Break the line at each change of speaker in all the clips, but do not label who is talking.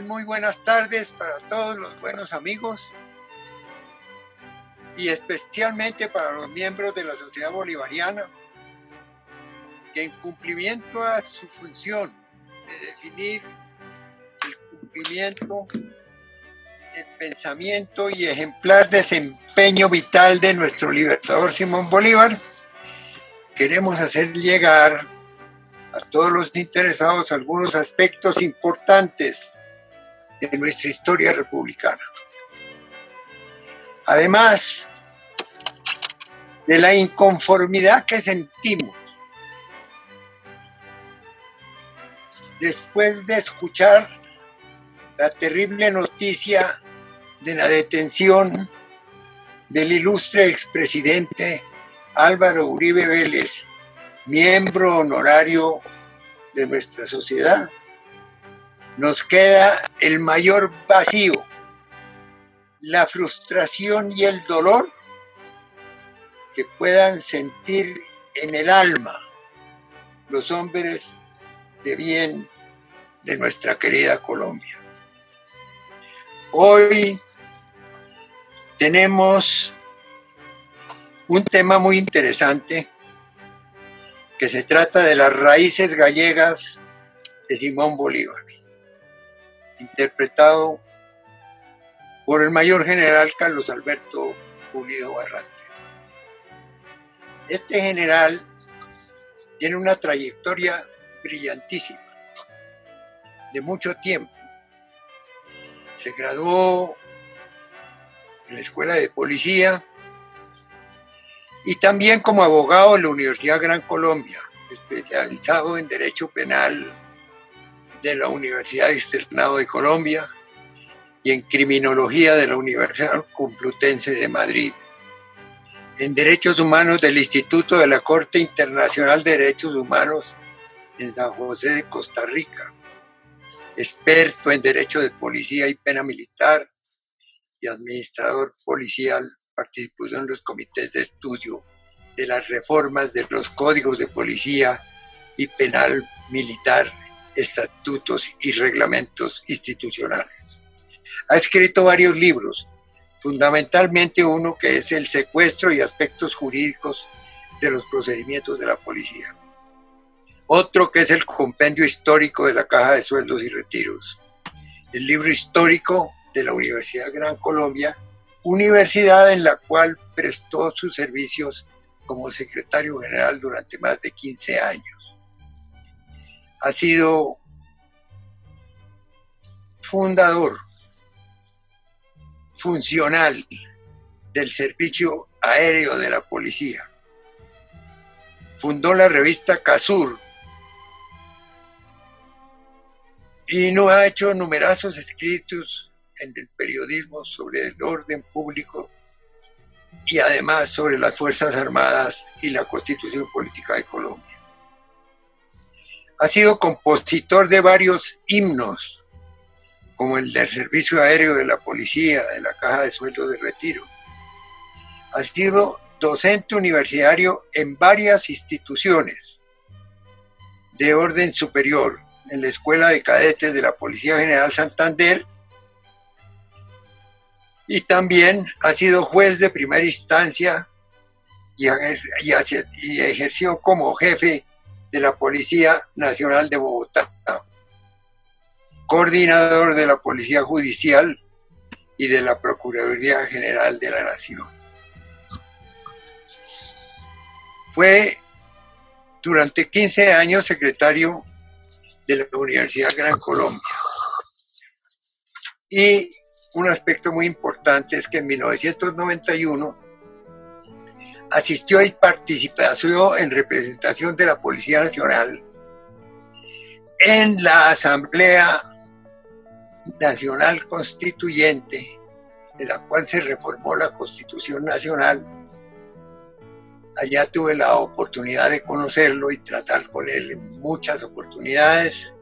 Muy buenas tardes para todos los buenos amigos y especialmente para los miembros de la Sociedad Bolivariana que en cumplimiento a su función de definir el cumplimiento, el pensamiento y ejemplar desempeño vital de nuestro libertador Simón Bolívar, queremos hacer llegar a todos los interesados algunos aspectos importantes de nuestra historia republicana. Además de la inconformidad que sentimos después de escuchar la terrible noticia de la detención del ilustre expresidente Álvaro Uribe Vélez, miembro honorario de nuestra sociedad, nos queda el mayor vacío, la frustración y el dolor que puedan sentir en el alma los hombres de bien de nuestra querida Colombia. Hoy tenemos un tema muy interesante que se trata de las raíces gallegas de Simón Bolívar, interpretado por el mayor general Carlos Alberto Pulido Barrantes. Este general tiene una trayectoria brillantísima, de mucho tiempo. Se graduó en la Escuela de Policía y también como abogado en la Universidad Gran Colombia, especializado en Derecho Penal de la Universidad Externado de Colombia y en Criminología de la Universidad Complutense de Madrid, en Derechos Humanos del Instituto de la Corte Internacional de Derechos Humanos en San José de Costa Rica, experto en Derecho de Policía y Pena Militar y administrador policial. Participó en los comités de estudio de las reformas de los códigos de policía y penal militar, estatutos y reglamentos institucionales. Ha escrito varios libros, fundamentalmente uno que es El secuestro y aspectos jurídicos de los procedimientos de la policía. Otro que es el compendio histórico de la Caja de Sueldos y Retiros. El libro histórico de la Universidad Gran Colombia, universidad en la cual prestó sus servicios como secretario general durante más de 15 años. Ha sido fundador funcional del Servicio Aéreo de la Policía. Fundó la revista Casur y no ha hecho numerosos escritos en el periodismo sobre el orden público y además sobre las Fuerzas Armadas y la Constitución Política de Colombia. Ha sido compositor de varios himnos, como el del Servicio Aéreo de la Policía, de la Caja de Sueldos de Retiro. Ha sido docente universitario en varias instituciones de orden superior, en la Escuela de Cadetes de la Policía General Santander, y también ha sido juez de primera instancia y ejerció como jefe de la Policía Nacional de Bogotá, coordinador de la Policía Judicial y de la Procuraduría General de la Nación. Fue durante 15 años secretario de la Universidad Gran Colombia. Y un aspecto muy importante es que en 1991 asistió y participó en representación de la Policía Nacional en la Asamblea Nacional Constituyente, de la cual se reformó la Constitución Nacional. Allá tuve la oportunidad de conocerlo y tratar con él en muchas oportunidades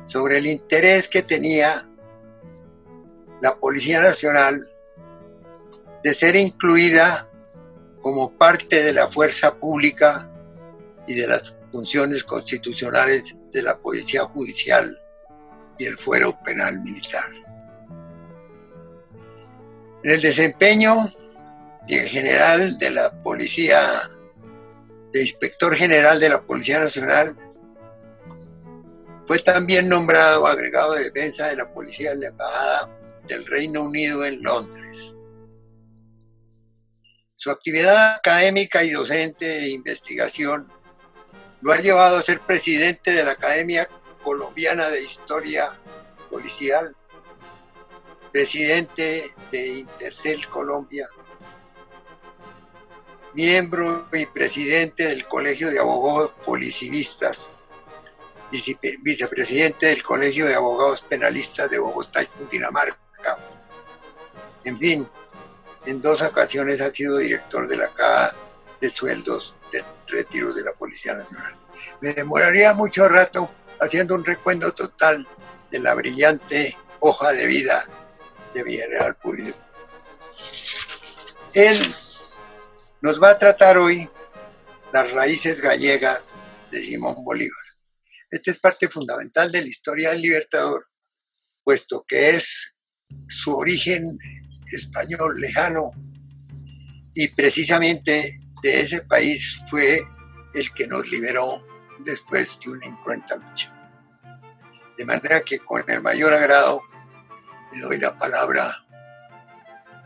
sobre el interés que tenía la Policía Nacional de ser incluida como parte de la fuerza pública y de las funciones constitucionales de la Policía Judicial y el fuero penal militar. En el desempeño de general de la Policía, de Inspector General de la Policía Nacional, fue también nombrado agregado de defensa de la Policía de la Embajada del Reino Unido en Londres. Su actividad académica y docente de investigación lo ha llevado a ser presidente de la Academia Colombiana de Historia Policial, presidente de Intercel Colombia, miembro y presidente del Colegio de Abogados Policivistas, vicepresidente del Colegio de Abogados Penalistas de Bogotá y Cundinamarca. En fin, en 2 ocasiones ha sido director de la Caja de Sueldos de Retiro de la Policía Nacional. Me demoraría mucho rato haciendo un recuento total de la brillante hoja de vida de mi general Pulido. Él nos va a tratar hoy las raíces gallegas de Simón Bolívar. Esta es parte fundamental de la historia del Libertador, puesto que es su origen español lejano y precisamente de ese país fue el que nos liberó después de una incruenta lucha. De manera que con el mayor agrado le doy la palabra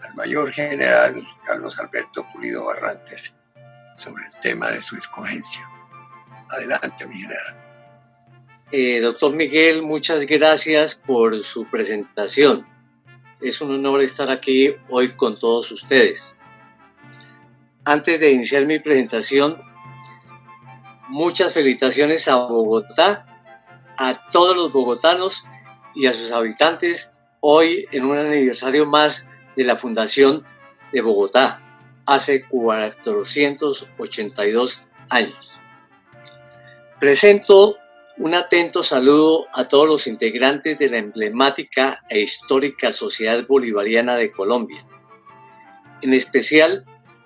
al mayor general Carlos Alberto Pulido Barrantes sobre el tema de su escogencia. Adelante, mi general.
Doctor Miguel, muchas gracias por su presentación. Es un honor estar aquí hoy con todos ustedes. Antes de iniciar mi presentación, muchas felicitaciones a Bogotá, a todos los bogotanos y a sus habitantes hoy en un aniversario más de la fundación de Bogotá, hace 482 años. Presento un atento saludo a todos los integrantes de la emblemática e histórica Sociedad Bolivariana de Colombia, en especial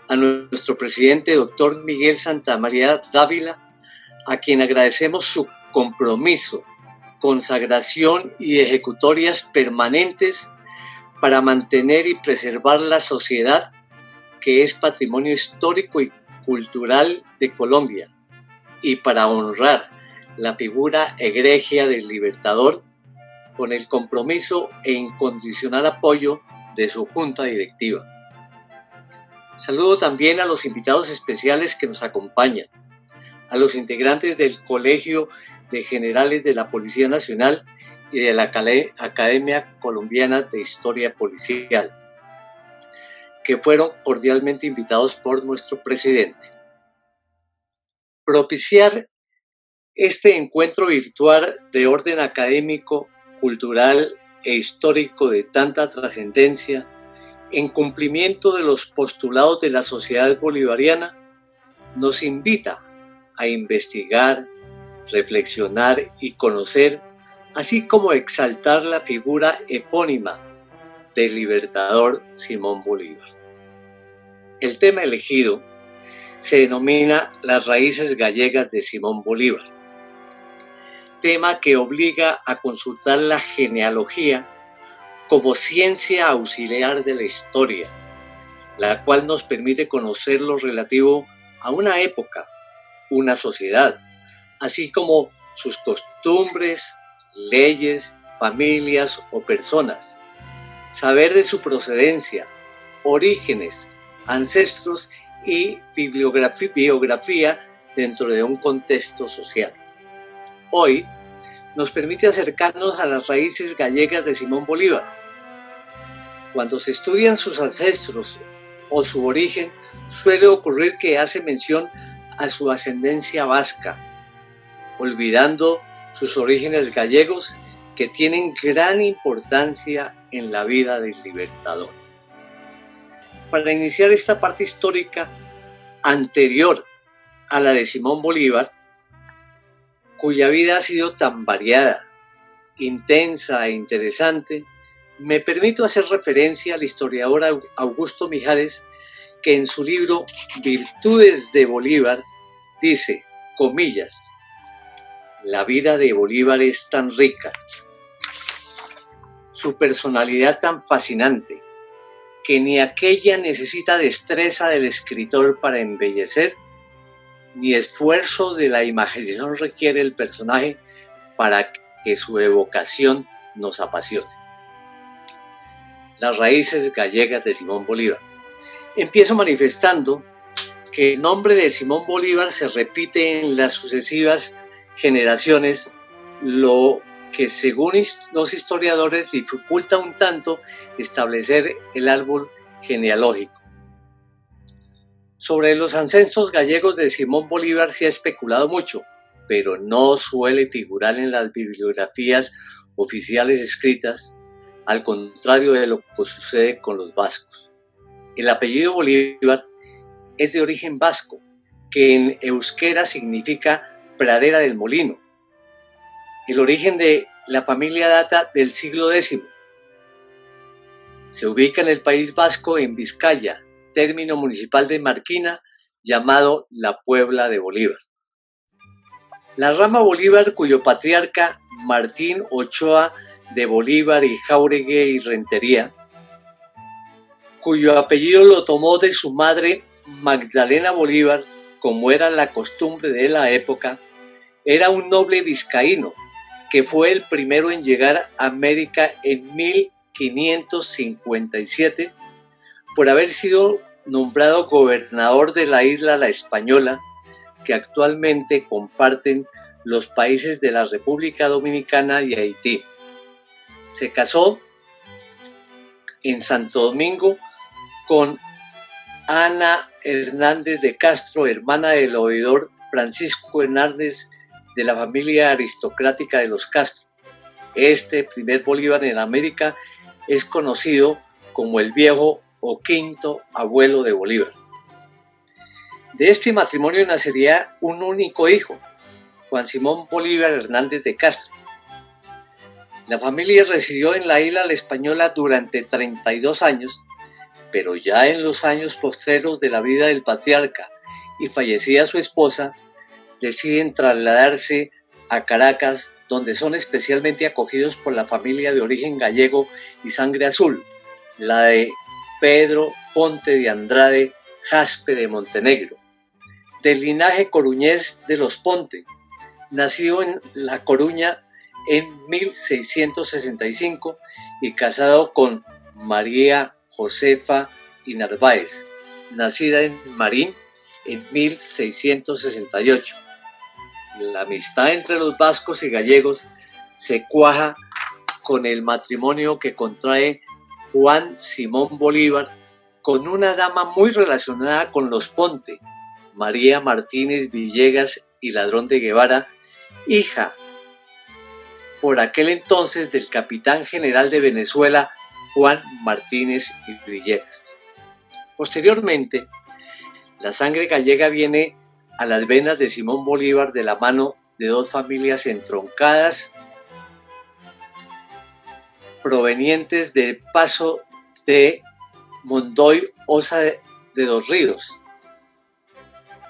a nuestro presidente, doctor Miguel Santamaría Dávila, a quien agradecemos su compromiso, consagración y ejecutorias permanentes para mantener y preservar la sociedad que es patrimonio histórico y cultural de Colombia, y para honrar la figura egregia del Libertador con el compromiso e incondicional apoyo de su junta directiva. Saludo también a los invitados especiales que nos acompañan, a los integrantes del Colegio de Generales de la Policía Nacional y de la Academia Colombiana de Historia Policial, que fueron cordialmente invitados por nuestro presidente. Propiciar este encuentro virtual de orden académico, cultural e histórico de tanta trascendencia, en cumplimiento de los postulados de la sociedad bolivariana, nos invita a investigar, reflexionar y conocer, así como exaltar la figura epónima del libertador Simón Bolívar. El tema elegido se denomina Las raíces gallegas de Simón Bolívar, tema que obliga a consultar la genealogía como ciencia auxiliar de la historia, la cual nos permite conocer lo relativo a una época, una sociedad, así como sus costumbres, leyes, familias o personas, saber de su procedencia, orígenes, ancestros y biografía dentro de un contexto social. Hoy nos permite acercarnos a las raíces gallegas de Simón Bolívar. Cuando se estudian sus ancestros o su origen, suele ocurrir que hace mención a su ascendencia vasca, olvidando sus orígenes gallegos que tienen gran importancia en la vida del libertador. Para iniciar esta parte histórica anterior a la de Simón Bolívar, cuya vida ha sido tan variada, intensa e interesante, me permito hacer referencia al historiador Augusto Mijares, que en su libro Virtudes de Bolívar dice, comillas, la vida de Bolívar es tan rica, su personalidad tan fascinante, que ni aquella necesita destreza del escritor para embellecer, ni esfuerzo de la imaginación requiere el personaje para que su evocación nos apasione. Las raíces gallegas de Simón Bolívar. Empiezo manifestando que el nombre de Simón Bolívar se repite en las sucesivas generaciones, lo que según los historiadores dificulta un tanto establecer el árbol genealógico. Sobre los ancestros gallegos de Simón Bolívar se ha especulado mucho, pero no suele figurar en las bibliografías oficiales escritas, al contrario de lo que sucede con los vascos. El apellido Bolívar es de origen vasco, que en euskera significa pradera del molino. El origen de la familia data del siglo X. Se ubica en el País Vasco, en Vizcaya, término municipal de Marquina, llamado la Puebla de Bolívar. La rama Bolívar, cuyo patriarca Martín Ochoa de Bolívar y Jáuregui y Rentería, cuyo apellido lo tomó de su madre Magdalena Bolívar, como era la costumbre de la época, era un noble vizcaíno que fue el primero en llegar a América en 1557 por haber sido nombrado gobernador de la isla La Española, que actualmente comparten los países de la República Dominicana y Haití. Se casó en Santo Domingo con Ana Hernández de Castro, hermana del oidor Francisco Hernández de la familia aristocrática de los Castro. Este primer Bolívar en América es conocido como el viejo o quinto abuelo de Bolívar. De este matrimonio nacería un único hijo, Juan Simón Bolívar Hernández de Castro. La familia residió en la isla La Española durante 32 años, pero ya en los años postreros de la vida del patriarca y fallecida su esposa, deciden trasladarse a Caracas, donde son especialmente acogidos por la familia de origen gallego y sangre azul, la de Pedro Ponte de Andrade Jaspe de Montenegro, del linaje coruñés de los Ponte, nacido en La Coruña en 1665 y casado con María Josefa y Narváez, nacida en Marín en 1668. La amistad entre los vascos y gallegos se cuaja con el matrimonio que contrae Juan Simón Bolívar con una dama muy relacionada con los Ponte, María Martínez Villegas y Ladrón de Guevara, hija por aquel entonces del capitán general de Venezuela, Juan Martínez y Villegas. Posteriormente, la sangre gallega viene a las venas de Simón Bolívar de la mano de dos familias entroncadas provenientes del paso de Mondoy Osa de Dos Ríos,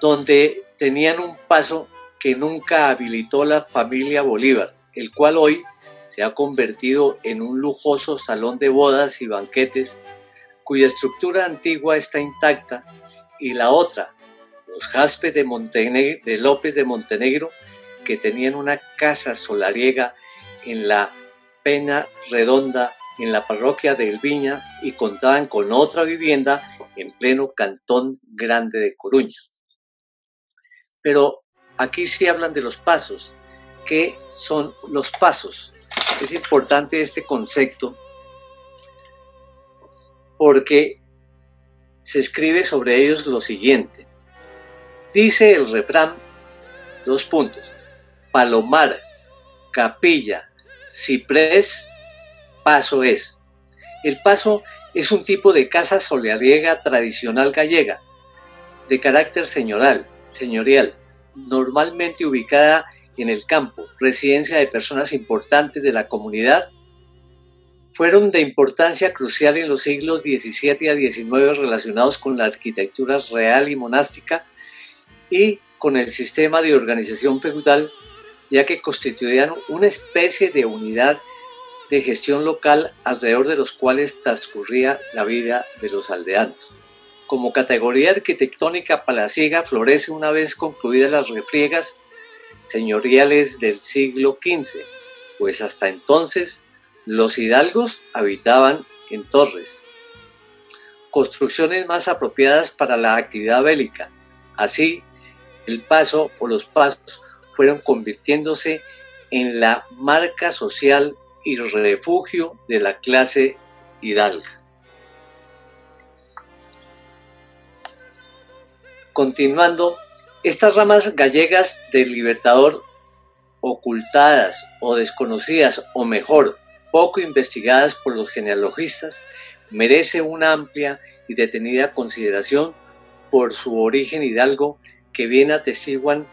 donde tenían un paso que nunca habilitó la familia Bolívar, el cual hoy se ha convertido en un lujoso salón de bodas y banquetes, cuya estructura antigua está intacta, y la otra, los Jaspes de López de Montenegro, que tenían una casa solariega en la Pena Redonda, en la parroquia de El Viña, y contaban con otra vivienda en pleno Cantón Grande de Coruña. Pero aquí sí hablan de los pasos. ¿Qué son los pasos? Es importante este concepto porque se escribe sobre ellos lo siguiente. Dice el refrán, : Palomar, capilla, ciprés, paso es. El paso es un tipo de casa solariega tradicional gallega, de carácter señorial, normalmente ubicada en el campo, residencia de personas importantes de la comunidad. Fueron de importancia crucial en los siglos XVII a XIX relacionados con la arquitectura real y monástica y con el sistema de organización feudal, ya que constituían una especie de unidad de gestión local alrededor de los cuales transcurría la vida de los aldeanos. Como categoría arquitectónica palaciega florece una vez concluidas las refriegas señoriales del siglo XV, pues hasta entonces los hidalgos habitaban en torres, construcciones más apropiadas para la actividad bélica. Así, el paso o los pasos fueron convirtiéndose en la marca social y refugio de la clase hidalga. Continuando, estas ramas gallegas del Libertador, ocultadas o desconocidas, o mejor, poco investigadas por los genealogistas, merece una amplia y detenida consideración por su origen hidalgo, que bien atestiguan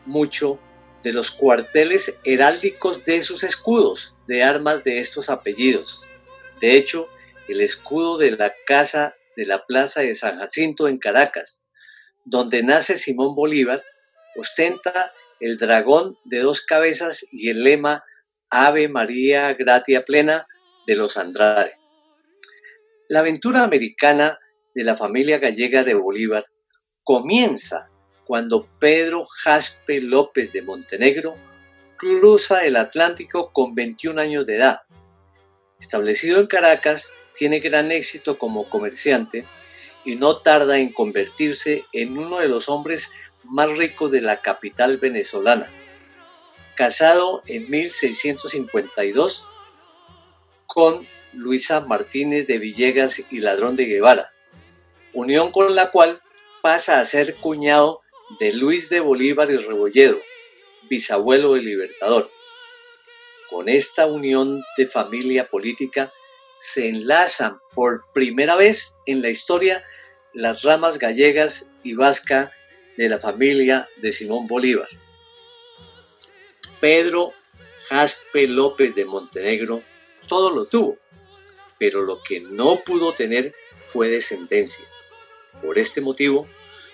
mucho de los cuarteles heráldicos de sus escudos de armas de estos apellidos. De hecho, el escudo de la casa de la Plaza de San Jacinto en Caracas, donde nace Simón Bolívar, ostenta el dragón de 2 cabezas y el lema Ave María Gratia Plena de los Andrade. La aventura americana de la familia gallega de Bolívar comienza cuando Pedro Jaspe López de Montenegro cruza el Atlántico con 21 años de edad. Establecido en Caracas, tiene gran éxito como comerciante y no tarda en convertirse en uno de los hombres más ricos de la capital venezolana. Casado en 1652 con Luisa Martínez de Villegas y Ladrón de Guevara, unión con la cual pasa a ser cuñado de Luis de Bolívar y Rebolledo, bisabuelo del Libertador. Con esta unión de familia política se enlazan por primera vez en la historia las ramas gallegas y vasca de la familia de Simón Bolívar. Pedro Jaspe López de Montenegro todo lo tuvo, pero lo que no pudo tener fue descendencia. Por este motivo,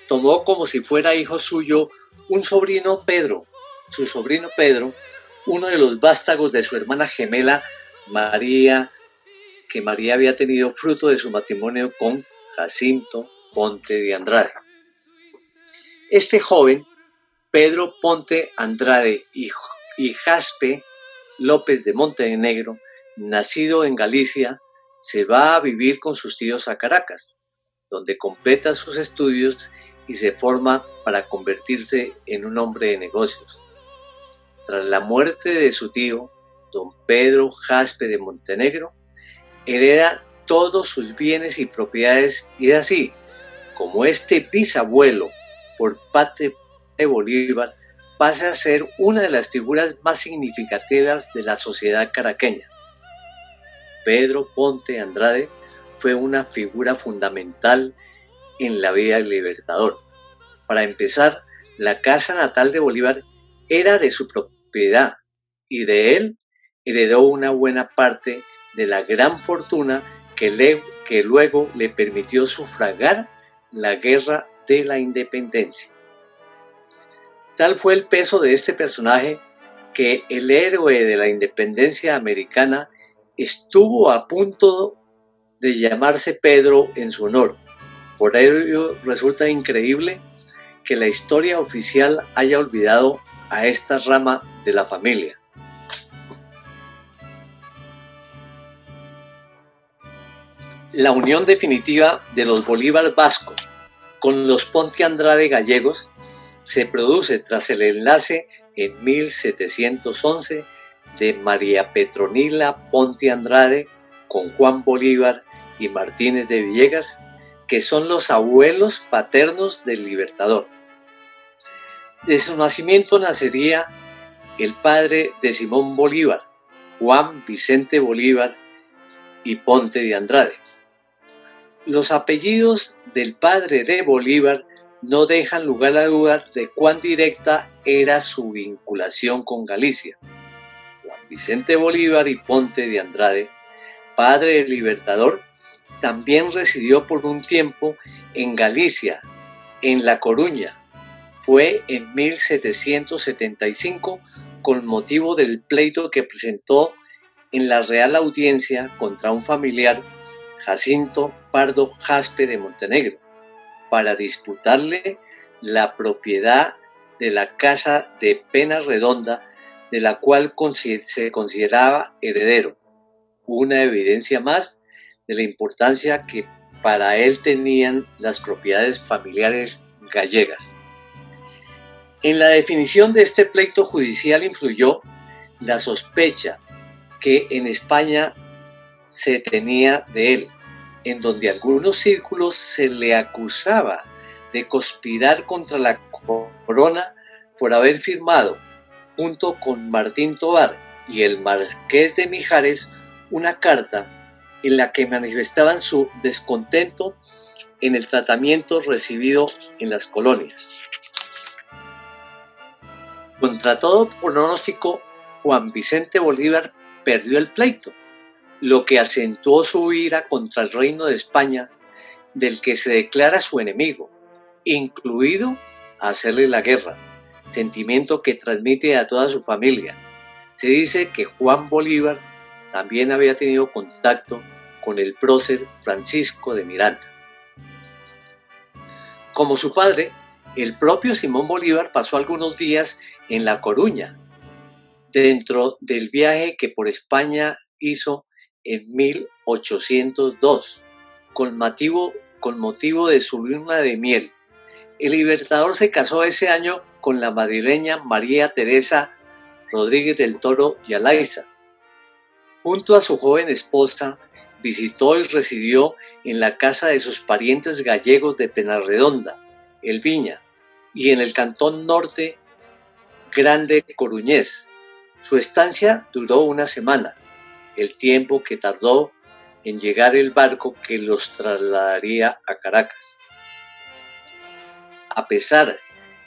tomó como si fuera hijo suyo un sobrino Pedro, su sobrino Pedro, uno de los vástagos de su hermana gemela María, que María había tenido fruto de su matrimonio con Jacinto Ponte de Andrade. Este joven, Pedro Ponte Andrade y Jaspe López de Montenegro, nacido en Galicia, se va a vivir con sus tíos a Caracas, donde completa sus estudios y se forma para convertirse en un hombre de negocios. Tras la muerte de su tío, don Pedro Jaspe de Montenegro, hereda todos sus bienes y propiedades, y es así como este bisabuelo por parte de Bolívar pasa a ser una de las figuras más significativas de la sociedad caraqueña. Pedro Ponte Andrade fue una figura fundamental en la vida del Libertador. Para empezar, la casa natal de Bolívar era de su propiedad y de él heredó una buena parte de la gran fortuna que luego le permitió sufragar la guerra de la independencia. Tal fue el peso de este personaje que el héroe de la independencia americana estuvo a punto de llamarse Pedro en su honor. Por ello resulta increíble que la historia oficial haya olvidado a esta rama de la familia. La unión definitiva de los Bolívar vascos con los Ponte Andrade gallegos se produce tras el enlace en 1711 de María Petronila Ponte Andrade con Juan Bolívar y Martínez de Villegas, que son los abuelos paternos del Libertador. De su nacimiento nacería el padre de Simón Bolívar, Juan Vicente Bolívar y Ponte de Andrade. Los apellidos del padre de Bolívar no dejan lugar a dudas de cuán directa era su vinculación con Galicia. Juan Vicente Bolívar y Ponte de Andrade, padre del Libertador, también residió por un tiempo en Galicia, en La Coruña. Fue en 1775 con motivo del pleito que presentó en la Real Audiencia contra un familiar, Jacinto Pardo Jaspe de Montenegro, para disputarle la propiedad de la casa de Peñarredonda, de la cual se consideraba heredero. Una evidencia más de la importancia que para él tenían las propiedades familiares gallegas. En la definición de este pleito judicial influyó la sospecha que en España se tenía de él, en donde algunos círculos se le acusaba de conspirar contra la corona por haber firmado, junto con Martín Tovar y el marqués de Mijares, una carta en la que manifestaban su descontento en el tratamiento recibido en las colonias. Contra todo pronóstico, Juan Vicente Bolívar perdió el pleito, lo que acentuó su ira contra el Reino de España, del que se declara su enemigo, incluido hacerle la guerra, sentimiento que transmite a toda su familia. Se dice que Juan Bolívar también había tenido contacto con el prócer Francisco de Miranda. Como su padre, el propio Simón Bolívar pasó algunos días en La Coruña, dentro del viaje que por España hizo en 1802, con motivo de su luna de miel. El Libertador se casó ese año con la madrileña María Teresa Rodríguez del Toro y Alaiza. Junto a su joven esposa, visitó y residió en la casa de sus parientes gallegos de Peñarredonda, El Viña, y en el Cantón Norte Grande Coruñés. Su estancia duró una semana, el tiempo que tardó en llegar el barco que los trasladaría a Caracas. A pesar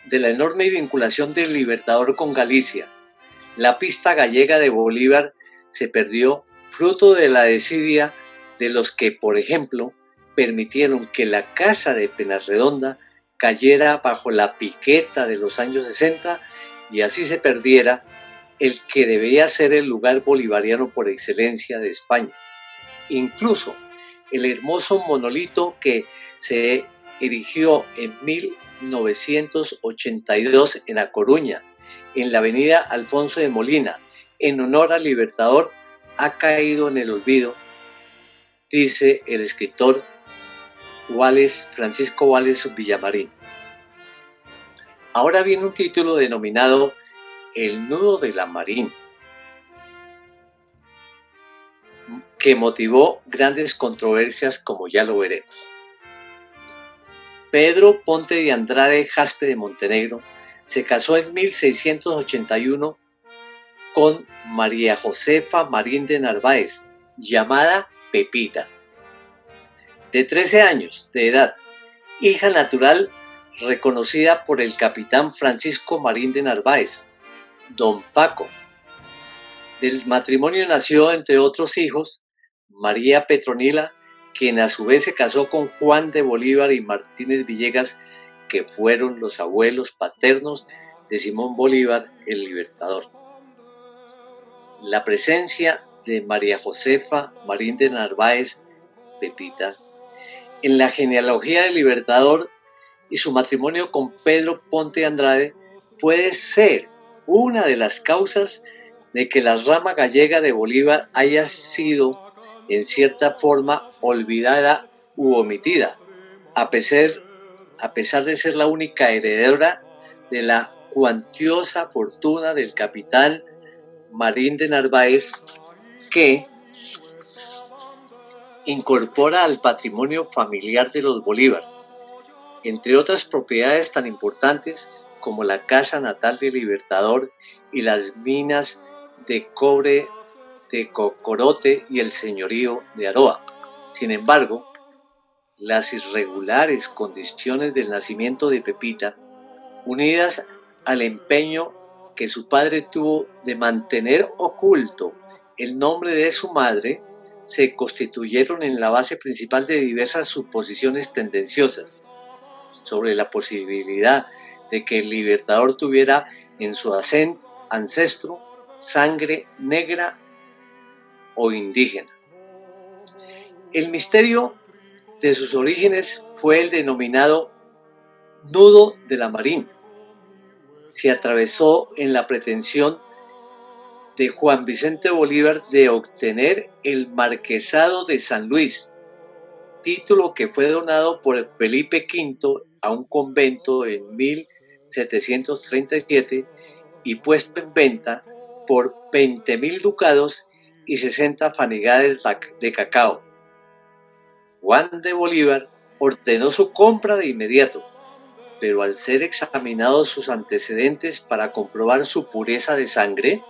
de la enorme vinculación del Libertador con Galicia, la pista gallega de Bolívar se perdió fruto de la desidia de los que, por ejemplo, permitieron que la casa de Peñarredonda cayera bajo la piqueta de los años 60 y así se perdiera el que debía ser el lugar bolivariano por excelencia de España. Incluso el hermoso monolito que se erigió en 1982 en A Coruña, en la avenida Alfonso de Molina, en honor al Libertador, ha caído en el olvido, dice el escritor Francisco Wales Villamarín. Ahora viene un título denominado El nudo de la Marín, que motivó grandes controversias, como ya lo veremos. Pedro Ponte de Andrade Jaspe de Montenegro se casó en 1681 con María Josefa Marín de Narváez, llamada Pepita, de 13 años de edad, hija natural reconocida por el capitán Francisco Marín de Narváez, Don Paco. Del matrimonio nació, entre otros hijos, María Petronila, quien a su vez se casó con Juan de Bolívar y Martínez Villegas, que fueron los abuelos paternos de Simón Bolívar, el Libertador. La presencia de María Josefa Marín de Narváez, Pepita, en la genealogía del Libertador y su matrimonio con Pedro Ponte de Andrade puede ser una de las causas de que la rama gallega de Bolívar haya sido en cierta forma olvidada u omitida, a pesar de ser la única heredera de la cuantiosa fortuna del capitán Marín de Narváez, que incorpora al patrimonio familiar de los Bolívar, entre otras propiedades tan importantes como la casa natal del Libertador y las minas de cobre de Cocorote y el señorío de Aroa. Sin embargo, las irregulares condiciones del nacimiento de Pepita, unidas al empeño que su padre tuvo de mantener oculto el nombre de su madre, se constituyeron en la base principal de diversas suposiciones tendenciosas sobre la posibilidad de que el Libertador tuviera en su ancestro sangre negra o indígena. El misterio de sus orígenes fue el denominado nudo de la Marín. Se atravesó en la pretensión de Juan Vicente Bolívar de obtener el Marquesado de San Luis, título que fue donado por Felipe V a un convento en 1737 y puesto en venta por 20.000 ducados y 60 fanigades de cacao. Juan de Bolívar ordenó su compra de inmediato, pero al ser examinados sus antecedentes para comprobar su pureza de sangre,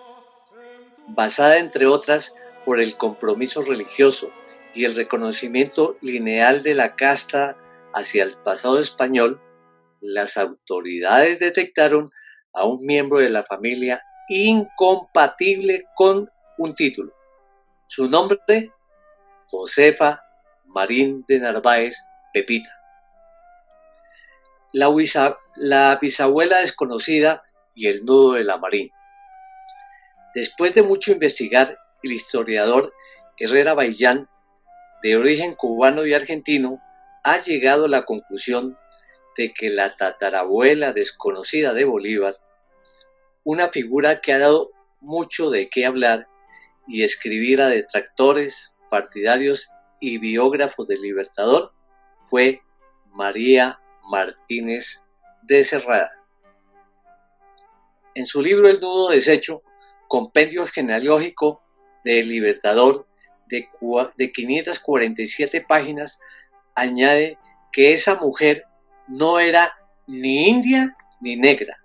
basada entre otras por el compromiso religioso y el reconocimiento lineal de la casta hacia el pasado español, las autoridades detectaron a un miembro de la familia incompatible con un título. Su nombre, Josefa Marín de Narváez Pepita. La bisabuela desconocida y el nudo de la Marín. Después de mucho investigar, el historiador Herrera Baillán, de origen cubano y argentino, ha llegado a la conclusión de que la tatarabuela desconocida de Bolívar, una figura que ha dado mucho de qué hablar y escribir a detractores, partidarios y biógrafos del Libertador, fue María Martínez de Cerrada. En su libro El nudo deshecho, compendio genealógico del Libertador de 547 páginas, añade que esa mujer no era ni india ni negra,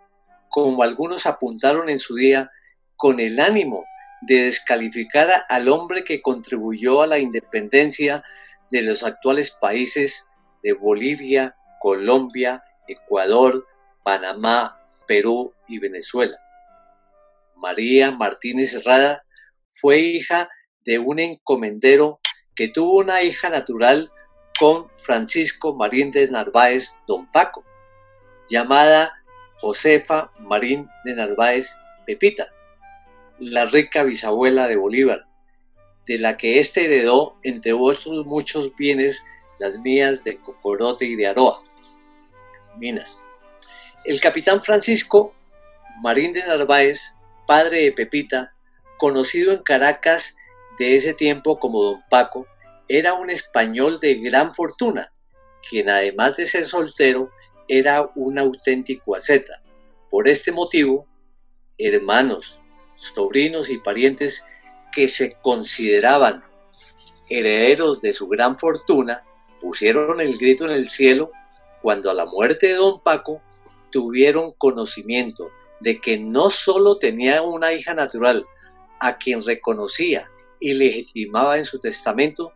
como algunos apuntaron en su día, con el ánimo de descalificar al hombre que contribuyó a la independencia de los actuales países de Bolivia, Colombia, Ecuador, Panamá, Perú y Venezuela. María Martínez Cerrada fue hija de un encomendero que tuvo una hija natural con Francisco Marín de Narváez Don Paco, llamada Josefa Marín de Narváez Pepita, la rica bisabuela de Bolívar, de la que éste heredó, entre otros muchos bienes, las minas de Cocorote y de Aroa, minas. El capitán Francisco Marín de Narváez, padre de Pepita, conocido en Caracas de ese tiempo como Don Paco, era un español de gran fortuna, quien además de ser soltero, era un auténtico asceta. Por este motivo, hermanos, sobrinos y parientes que se consideraban herederos de su gran fortuna, pusieron el grito en el cielo cuando a la muerte de Don Paco tuvieron conocimiento de que no solo tenía una hija natural a quien reconocía y legitimaba en su testamento,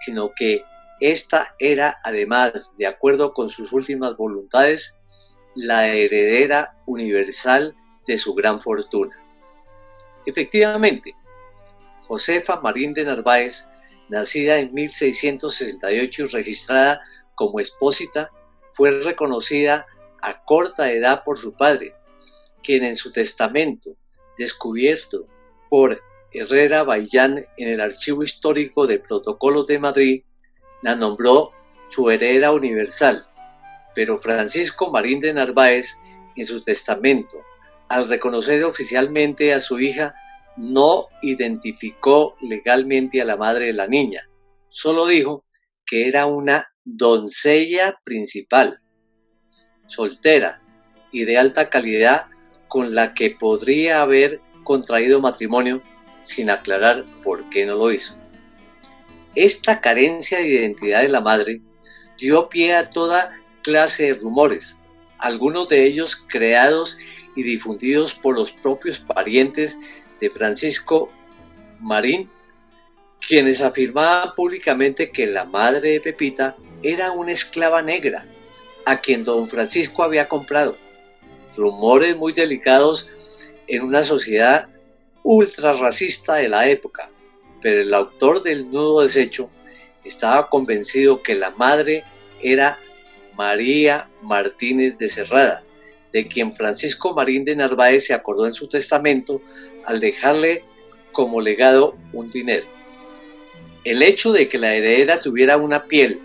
sino que ésta era además, de acuerdo con sus últimas voluntades, la heredera universal de su gran fortuna. Efectivamente, Josefa Marín de Narváez, nacida en 1668 y registrada como expósita, fue reconocida a corta edad por su padre, quien en su testamento, descubierto por Herrera Baillán en el Archivo Histórico de Protocolos de Madrid, la nombró su heredera universal, pero Francisco Marín de Narváez, en su testamento, al reconocer oficialmente a su hija, no identificó legalmente a la madre de la niña, solo dijo que era una doncella principal, soltera y de alta calidad, con la que podría haber contraído matrimonio, sin aclarar por qué no lo hizo. Esta carencia de identidad de la madre dio pie a toda clase de rumores, algunos de ellos creados y difundidos por los propios parientes de Francisco Marín, quienes afirmaban públicamente que la madre de Pepita era una esclava negra, a quien don Francisco había comprado. Rumores muy delicados en una sociedad ultra racista de la época, pero el autor del nudo deshecho estaba convencido que la madre era María Martínez de Cerrada, de quien Francisco Marín de Narváez se acordó en su testamento al dejarle como legado un dinero. El hecho de que la heredera tuviera una piel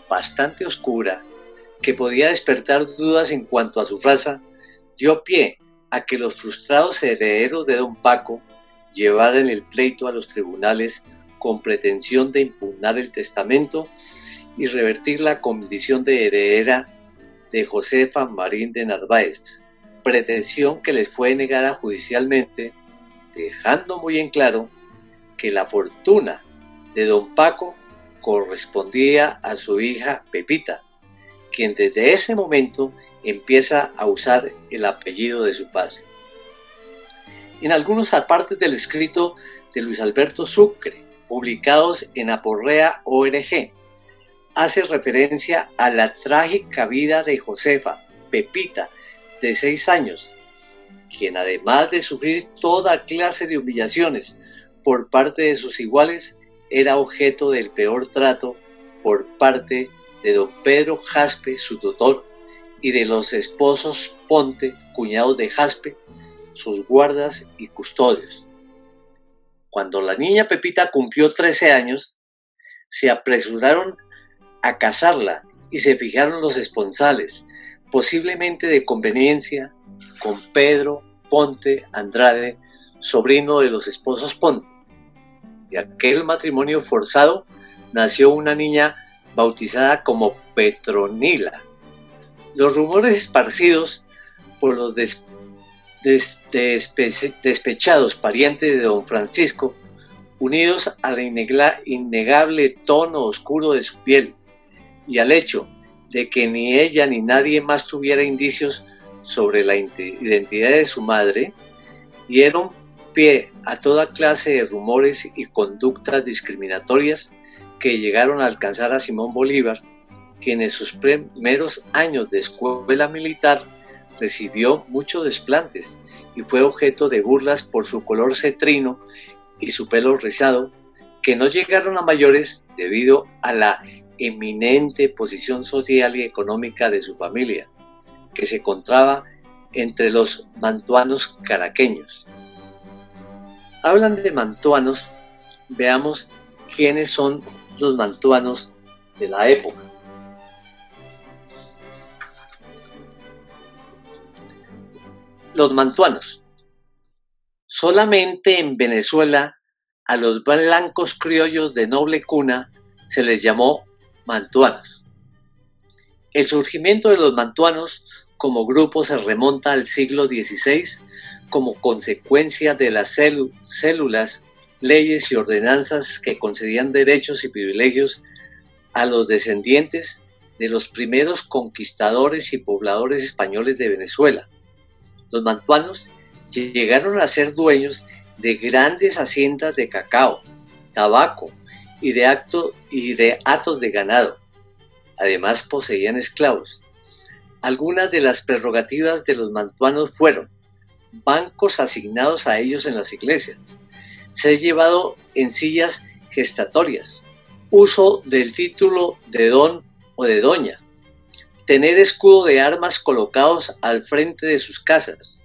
bastante oscura, que podía despertar dudas en cuanto a su raza, dio pie a que los frustrados herederos de don Paco llevaran el pleito a los tribunales con pretensión de impugnar el testamento y revertir la condición de heredera de Josefa Marín de Narváez, pretensión que les fue negada judicialmente, dejando muy en claro que la fortuna de don Paco correspondía a su hija Pepita, quien desde ese momento empieza a usar el apellido de su padre. En algunos apartes del escrito de Luis Alberto Sucre, publicados en Aporrea.org, hace referencia a la trágica vida de Josefa, Pepita, de 6 años, quien además de sufrir toda clase de humillaciones por parte de sus iguales, era objeto del peor trato por parte de don Pedro Jaspe, su tutor, y de los esposos Ponte, cuñados de Jaspe, sus guardas y custodios. Cuando la niña Pepita cumplió 13 años, se apresuraron a casarla y se fijaron los esponsales, posiblemente de conveniencia, con Pedro Ponte Andrade, sobrino de los esposos Ponte. De aquel matrimonio forzado nació una niña bautizada como Petronila. Los rumores esparcidos por los despechados parientes de don Francisco, unidos al innegable tono oscuro de su piel y al hecho de que ni ella ni nadie más tuviera indicios sobre la identidad de su madre, dieron pie a toda clase de rumores y conductas discriminatorias que llegaron a alcanzar a Simón Bolívar, quien en sus primeros años de escuela militar recibió muchos desplantes y fue objeto de burlas por su color cetrino y su pelo rizado, que no llegaron a mayores debido a la eminente posición social y económica de su familia, que se encontraba entre los mantuanos caraqueños. Hablan de mantuanos, veamos quiénes son los mantuanos de la época. Los mantuanos. Solamente en Venezuela a los blancos criollos de noble cuna se les llamó mantuanos. El surgimiento de los mantuanos como grupo se remonta al siglo XVI como consecuencia de las células, leyes y ordenanzas que concedían derechos y privilegios a los descendientes de los primeros conquistadores y pobladores españoles de Venezuela. Los mantuanos llegaron a ser dueños de grandes haciendas de cacao, tabaco y de hatos de ganado. Además poseían esclavos. Algunas de las prerrogativas de los mantuanos fueron bancos asignados a ellos en las iglesias, ser llevado en sillas gestatorias, uso del título de don o de doña, tener escudo de armas colocados al frente de sus casas,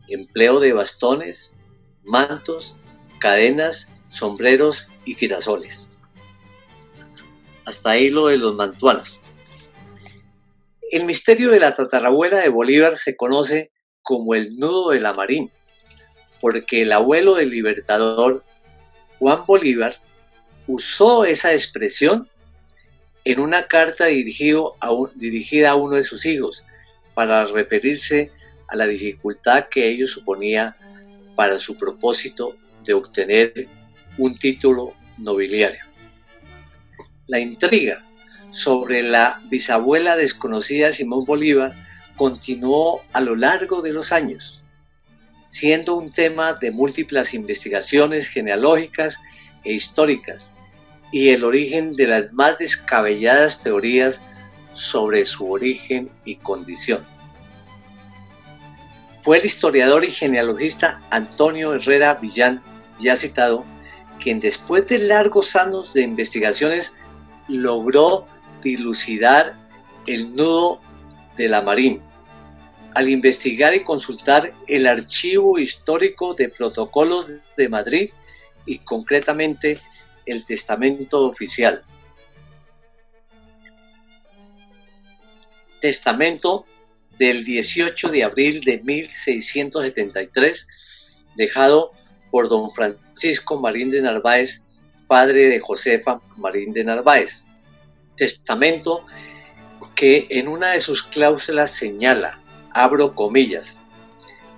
empleo de bastones, mantos, cadenas, sombreros y girasoles. Hasta ahí lo de los mantuanos. El misterio de la tatarabuela de Bolívar se conoce como el nudo de la Marín, porque el abuelo del libertador, Juan Bolívar, usó esa expresión en una carta dirigida a uno de sus hijos para referirse a la dificultad que ello suponía para su propósito de obtener un título nobiliario. La intriga sobre la bisabuela desconocida de Simón Bolívar continuó a lo largo de los años, siendo un tema de múltiples investigaciones genealógicas e históricas y el origen de las más descabelladas teorías sobre su origen y condición. Fue el historiador y genealogista Antonio Herrera Villán, ya citado, quien después de largos años de investigaciones logró dilucidar el nudo de la Marín, al investigar y consultar el archivo histórico de protocolos de Madrid y concretamente el testamento oficial. Testamento del 18 de abril de 1673, dejado por don Francisco Marín de Narváez, padre de Josefa Marín de Narváez. Testamento que en una de sus cláusulas señala, abro comillas,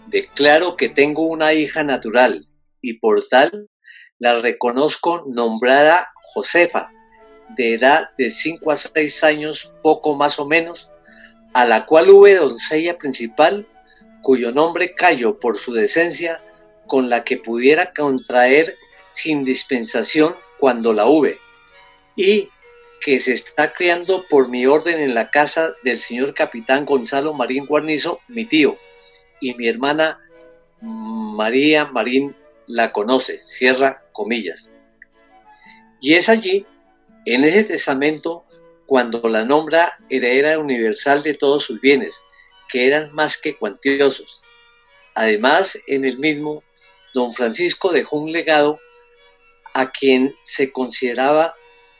declaro que tengo una hija natural y por tal la reconozco nombrada Josefa, de edad de 5 a 6 años, poco más o menos, a la cual hube doncella principal, cuyo nombre callo por su decencia, con la que pudiera contraer sin dispensación cuando la hube, y que se está criando por mi orden en la casa del señor capitán Gonzalo Marín Guarnizo, mi tío, y mi hermana María Marín la conoce, cierra comillas. Y es allí, en ese testamento, cuando la nombra heredera universal de todos sus bienes, que eran más que cuantiosos. Además, en el mismo, don Francisco dejó un legado a quien se consideraba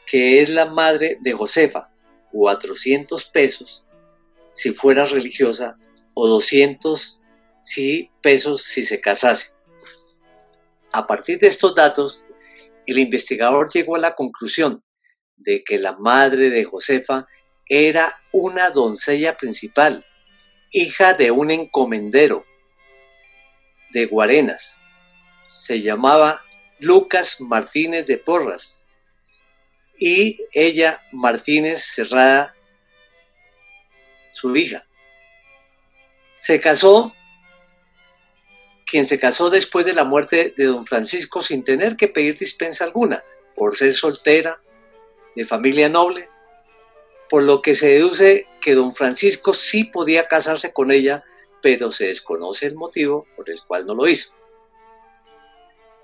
que es la madre de Josefa, 400 pesos si fuera religiosa o 200 pesos si se casase. A partir de estos datos, el investigador llegó a la conclusión de que la madre de Josefa era una doncella principal, hija de un encomendero de Guarenas. Se llamaba Lucas Martínez de Porras y ella Martínez Cerrada, su hija. Quien se casó después de la muerte de don Francisco sin tener que pedir dispensa alguna, por ser soltera, de familia noble, por lo que se deduce que don Francisco sí podía casarse con ella, pero se desconoce el motivo por el cual no lo hizo.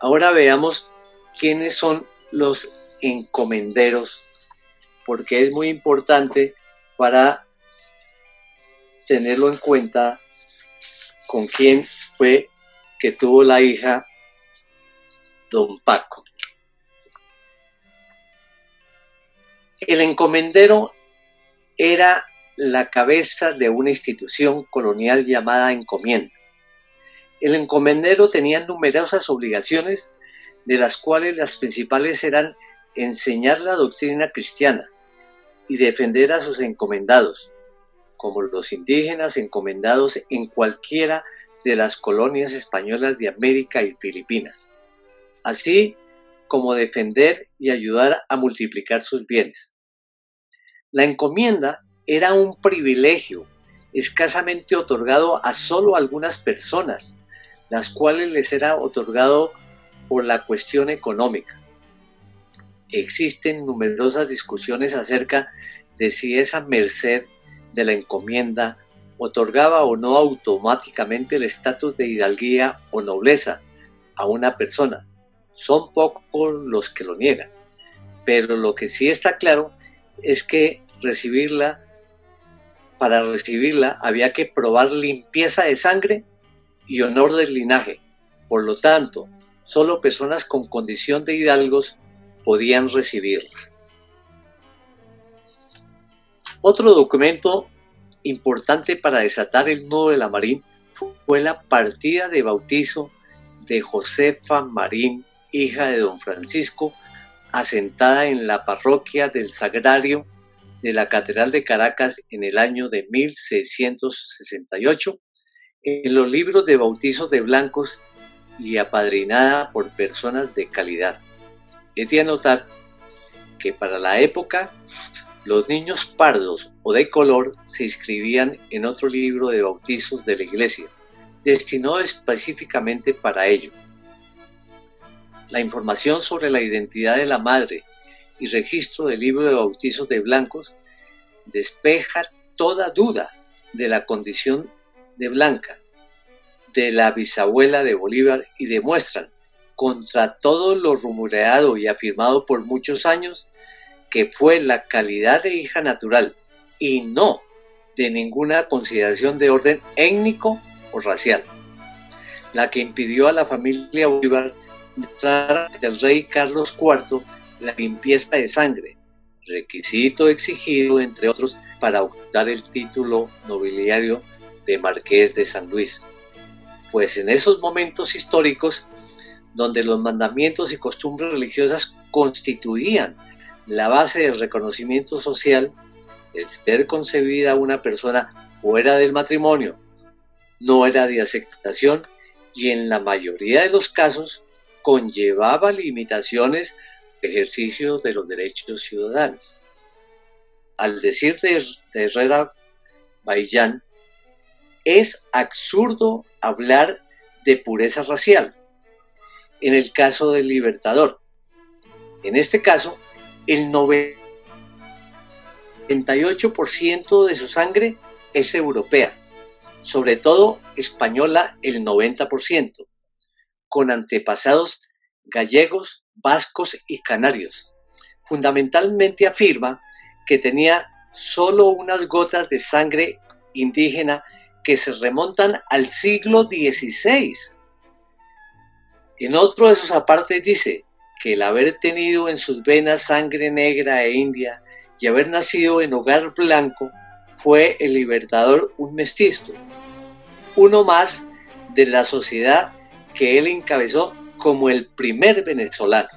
Ahora veamos quiénes son los encomenderos, porque es muy importante para tenerlo en cuenta con quién fue que tuvo la hija don Paco. El encomendero era la cabeza de una institución colonial llamada encomienda. El encomendero tenía numerosas obligaciones, de las cuales las principales eran enseñar la doctrina cristiana y defender a sus encomendados, como los indígenas encomendados en cualquiera de las colonias españolas de América y Filipinas, así como defender y ayudar a multiplicar sus bienes. La encomienda era un privilegio escasamente otorgado a solo algunas personas, las cuales les era otorgado por la cuestión económica. Existen numerosas discusiones acerca de si esa merced de la encomienda otorgaba o no automáticamente el estatus de hidalguía o nobleza a una persona. Son pocos los que lo niegan, pero lo que sí está claro es que para recibirla había que probar limpieza de sangre y honor del linaje. Por lo tanto, solo personas con condición de hidalgos podían recibirla. Otro documento importante para desatar el nudo de la Marín fue la partida de bautizo de Josefa Marín, hija de don Francisco, asentada en la parroquia del Sagrario de la Catedral de Caracas en el año de 1668, en los libros de bautizos de blancos y apadrinada por personas de calidad. Es de anotar que para la época los niños pardos o de color se inscribían en otro libro de bautizos de la iglesia, destinado específicamente para ello. La información sobre la identidad de la madre y registro del libro de bautizos de blancos despeja toda duda de la condición de blanca de la bisabuela de Bolívar y demuestran, contra todo lo rumoreado y afirmado por muchos años, que fue la calidad de hija natural y no de ninguna consideración de orden étnico o racial, la que impidió a la familia Bolívar entrar ante el rey Carlos IV la limpieza de sangre, requisito exigido, entre otros, para optar el título nobiliario de Marqués de San Luis. Pues en esos momentos históricos, donde los mandamientos y costumbres religiosas constituían la base del reconocimiento social, el ser concebida una persona fuera del matrimonio no era de aceptación y en la mayoría de los casos conllevaba limitaciones de ejercicio de los derechos ciudadanos. Al decir de Herrera Baillán, es absurdo hablar de pureza racial. En el caso del Libertador, en este caso, el 98% de su sangre es europea, sobre todo española el 90%, con antepasados gallegos, vascos y canarios. Fundamentalmente afirma que tenía solo unas gotas de sangre indígena que se remontan al siglo XVI. En otro de sus apartes dice que el haber tenido en sus venas sangre negra e india y haber nacido en hogar blanco fue el Libertador un mestizo, uno más de la sociedad que él encabezó como el primer venezolano.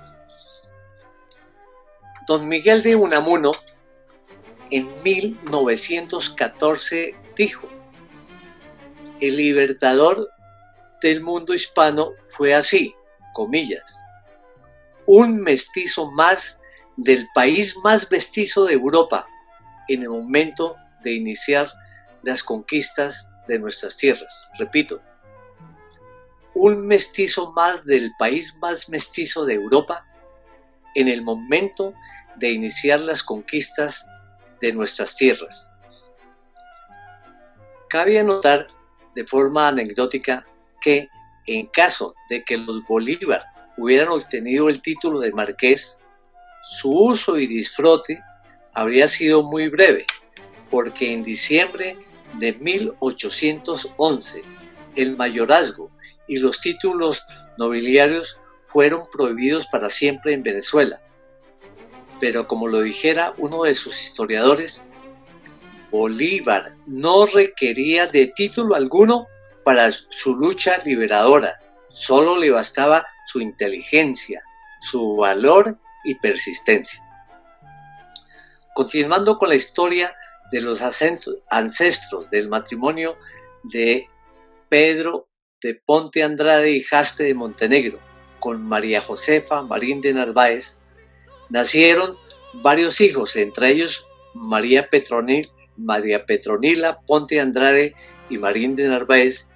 Don Miguel de Unamuno en 1914 dijo: el Libertador del mundo hispano fue así, comillas, un mestizo más del país más mestizo de Europa en el momento de iniciar las conquistas de nuestras tierras. Repito, un mestizo más del país más mestizo de Europa en el momento de iniciar las conquistas de nuestras tierras. Cabe anotar de forma anecdótica que en caso de que los Bolívar hubieran obtenido el título de marqués, su uso y disfrute habría sido muy breve, porque en diciembre de 1811 el mayorazgo y los títulos nobiliarios fueron prohibidos para siempre en Venezuela. Pero como lo dijera uno de sus historiadores, Bolívar no requería de título alguno para su lucha liberadora, solo le bastaba su inteligencia, su valor y persistencia. Continuando con la historia de los ancestros del matrimonio de Pedro de Ponte Andrade y Jaspe de Montenegro con María Josefa Marín de Narváez, nacieron varios hijos, entre ellos María Petronila Ponte Andrade y Marín de Narváez,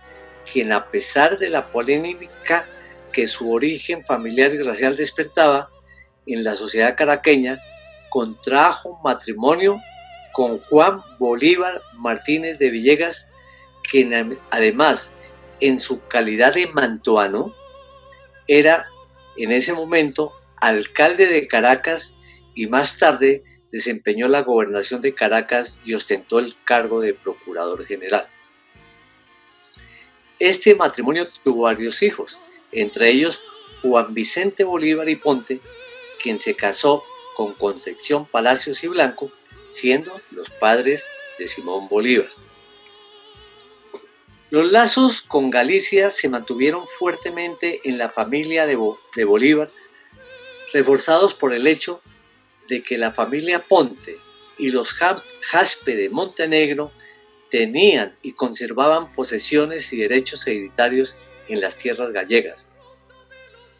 quien, a pesar de la polémica que su origen familiar y racial despertaba en la sociedad caraqueña, contrajo matrimonio con Juan Bolívar Martínez de Villegas, quien además, en su calidad de mantuano, era en ese momento alcalde de Caracas y más tarde desempeñó la gobernación de Caracas y ostentó el cargo de procurador general. Este matrimonio tuvo varios hijos, entre ellos Juan Vicente Bolívar y Ponte, quien se casó con Concepción Palacios y Blanco, siendo los padres de Simón Bolívar. Los lazos con Galicia se mantuvieron fuertemente en la familia de Bolívar, reforzados por el hecho de que la familia Ponte y los Jaspe de Montenegro tenían y conservaban posesiones y derechos hereditarios en las tierras gallegas.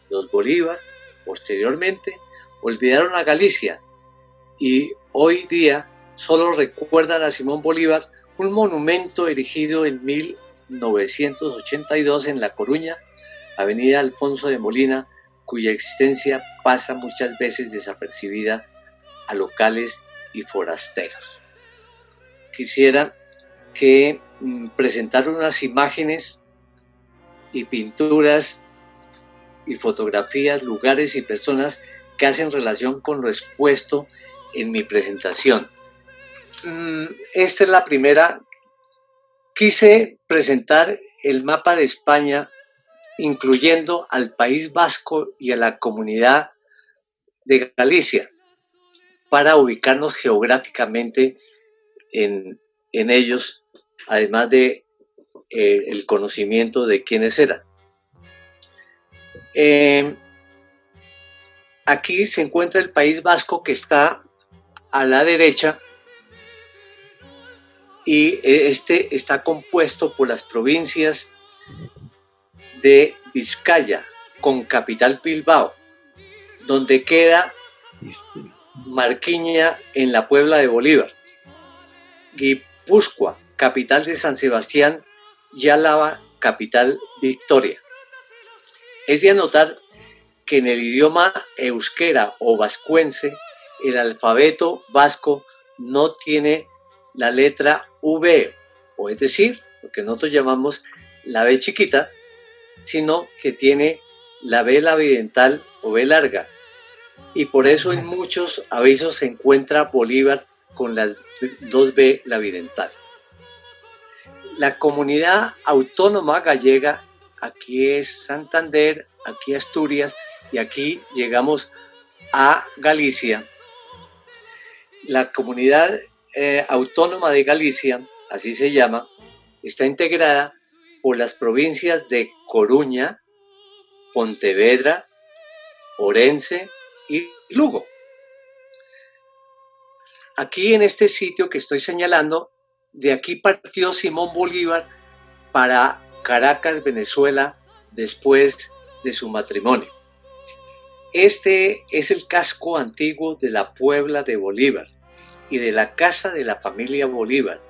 Los Bolívar, posteriormente, olvidaron a Galicia y hoy día solo recuerdan a Simón Bolívar un monumento erigido en 1982 en La Coruña, avenida Alfonso de Molina, cuya existencia pasa muchas veces desapercibida a locales y forasteros. Quisiera que presentaron unas imágenes y pinturas y fotografías, lugares y personas que hacen relación con lo expuesto en mi presentación. Esta es la primera. Quise presentar el mapa de España, incluyendo al País Vasco y a la Comunidad de Galicia para ubicarnos geográficamente en ellos, además de el conocimiento de quiénes eran. Aquí se encuentra el País Vasco, que está a la derecha, y este está compuesto por las provincias de Vizcaya, con capital Bilbao, donde queda Marquiña en la Puebla de Bolívar, Guipúzcoa, capital de San Sebastián, y Álava, capital Victoria. Es de anotar que en el idioma euskera o vascuense, el alfabeto vasco no tiene la letra V, o es decir, lo que nosotros llamamos la B chiquita, sino que tiene la B labidental o B larga. Y por eso en muchos avisos se encuentra Bolívar con las dos B labidental. La comunidad autónoma gallega, aquí es Santander, aquí Asturias, y aquí llegamos a Galicia. La comunidad autónoma de Galicia, así se llama, está integrada por las provincias de Coruña, Pontevedra, Orense y Lugo. Aquí en este sitio que estoy señalando, de aquí partió Simón Bolívar para Caracas, Venezuela, después de su matrimonio. Este es el casco antiguo de la Puebla de Bolívar y de la casa de la familia Bolívar,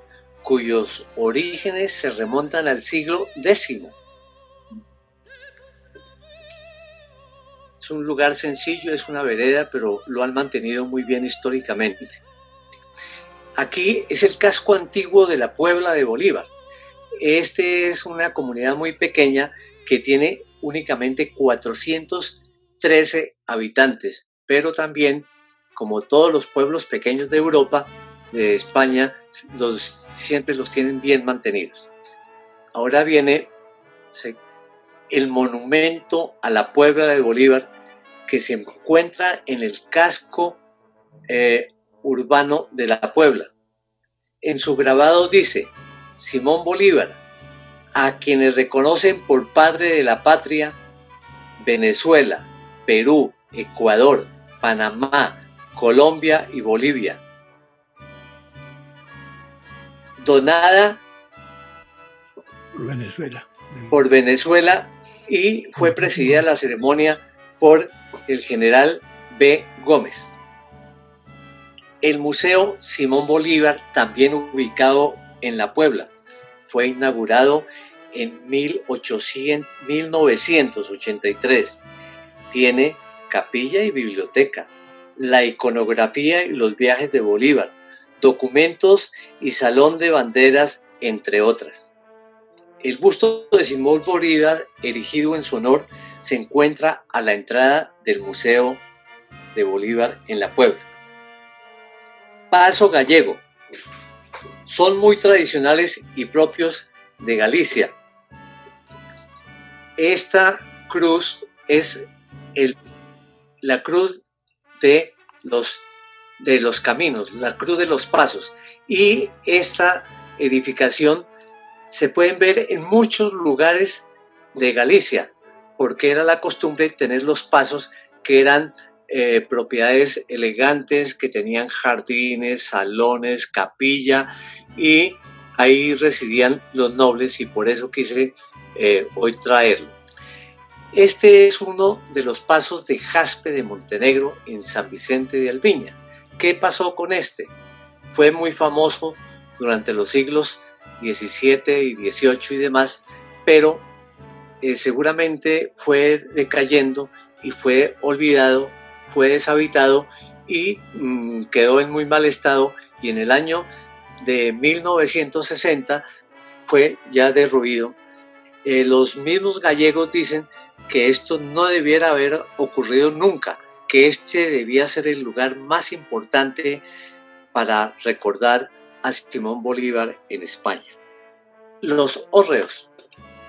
cuyos orígenes se remontan al siglo X. Es un lugar sencillo, es una vereda, pero lo han mantenido muy bien históricamente. Aquí es el casco antiguo de la Puebla de Bolívar. Este es una comunidad muy pequeña que tiene únicamente 413 habitantes, pero también, como todos los pueblos pequeños de Europa, de España, siempre los tienen bien mantenidos. Ahora viene el monumento a la Puebla de Bolívar, que se encuentra en el casco urbano de la Puebla. En su grabado dice: Simón Bolívar, a quienes reconocen por padre de la patria, Venezuela, Perú, Ecuador, Panamá, Colombia y Bolivia. Donada por Venezuela, y fue presidida la ceremonia por el general B. Gómez. El Museo Simón Bolívar, también ubicado en la Puebla, fue inaugurado en 1983. Tiene capilla y biblioteca, la iconografía y los viajes de Bolívar, documentos y salón de banderas, entre otras. El busto de Simón Bolívar, erigido en su honor, se encuentra a la entrada del Museo de Bolívar en la Puebla. Paso gallego. Son muy tradicionales y propios de Galicia. Esta cruz es la cruz de los caminos, la cruz de los pasos. Y esta edificación se pueden ver en muchos lugares de Galicia, porque era la costumbre tener los pasos que eran propiedades elegantes, que tenían jardines, salones, capilla, y ahí residían los nobles, y por eso quise hoy traerlo. Este es uno de los pasos de jaspe de Montenegro en San Vicente de Alviña. ¿Qué pasó con este? Fue muy famoso durante los siglos XVII y XVIII y demás, pero seguramente fue decayendo y fue olvidado, fue deshabitado y quedó en muy mal estado, y en el año de 1960 fue ya derruido. Los mismos gallegos dicen que esto no debiera haber ocurrido nunca, que este debía ser el lugar más importante para recordar a Simón Bolívar en España. Los hórreos.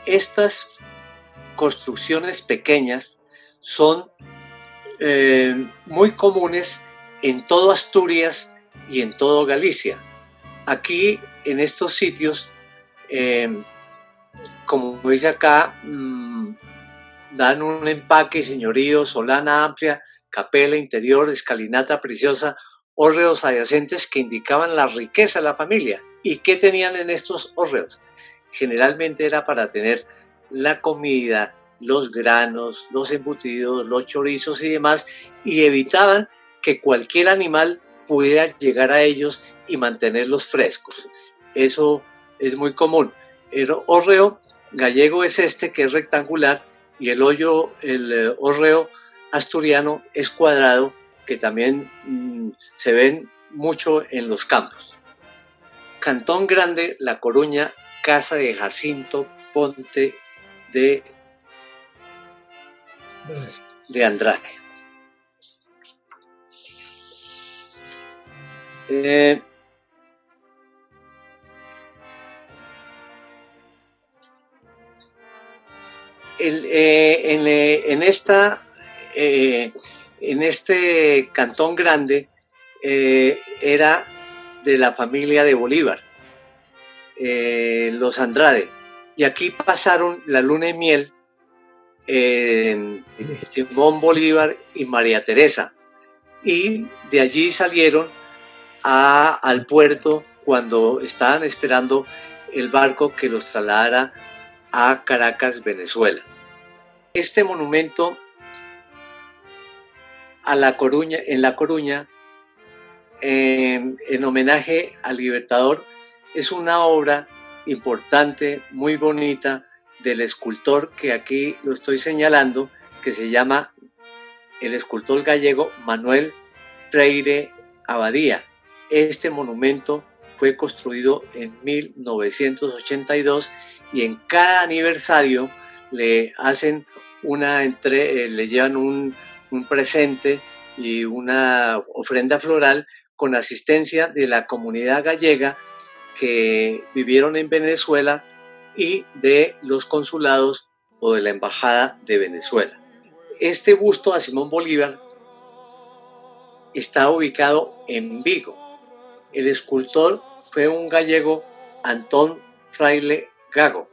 Estas construcciones pequeñas son muy comunes en todo Asturias y en todo Galicia. Aquí, en estos sitios, como dice acá, dan un empaque, señorío, solana amplia, capela interior, escalinata preciosa, hórreos adyacentes que indicaban la riqueza de la familia. ¿Y qué tenían en estos hórreos? Generalmente era para tener la comida, los granos, los embutidos, los chorizos y demás, y evitaban que cualquier animal pudiera llegar a ellos y mantenerlos frescos. Eso es muy común. El hórreo gallego es este, que es rectangular, y el hórreo asturiano es cuadrado, que también se ven mucho en los campos. Cantón Grande, La Coruña, casa de Jacinto Ponte de Andrade. En este Cantón Grande era de la familia de Bolívar, los Andrade, y aquí pasaron la luna de miel Simón Bolívar y María Teresa, y de allí salieron al puerto cuando estaban esperando el barco que los trasladara a Caracas, Venezuela. Este monumento a La Coruña, en homenaje al Libertador, es una obra importante, muy bonita, del escultor que aquí lo estoy señalando, que se llama el escultor gallego Manuel Freire Abadía. Este monumento fue construido en 1982 y en cada aniversario le hacen le llevan un presente y una ofrenda floral con asistencia de la comunidad gallega que vivieron en Venezuela y de los consulados o de la embajada de Venezuela. Este busto a Simón Bolívar está ubicado en Vigo. El escultor fue un gallego, Antón Fraile Gago.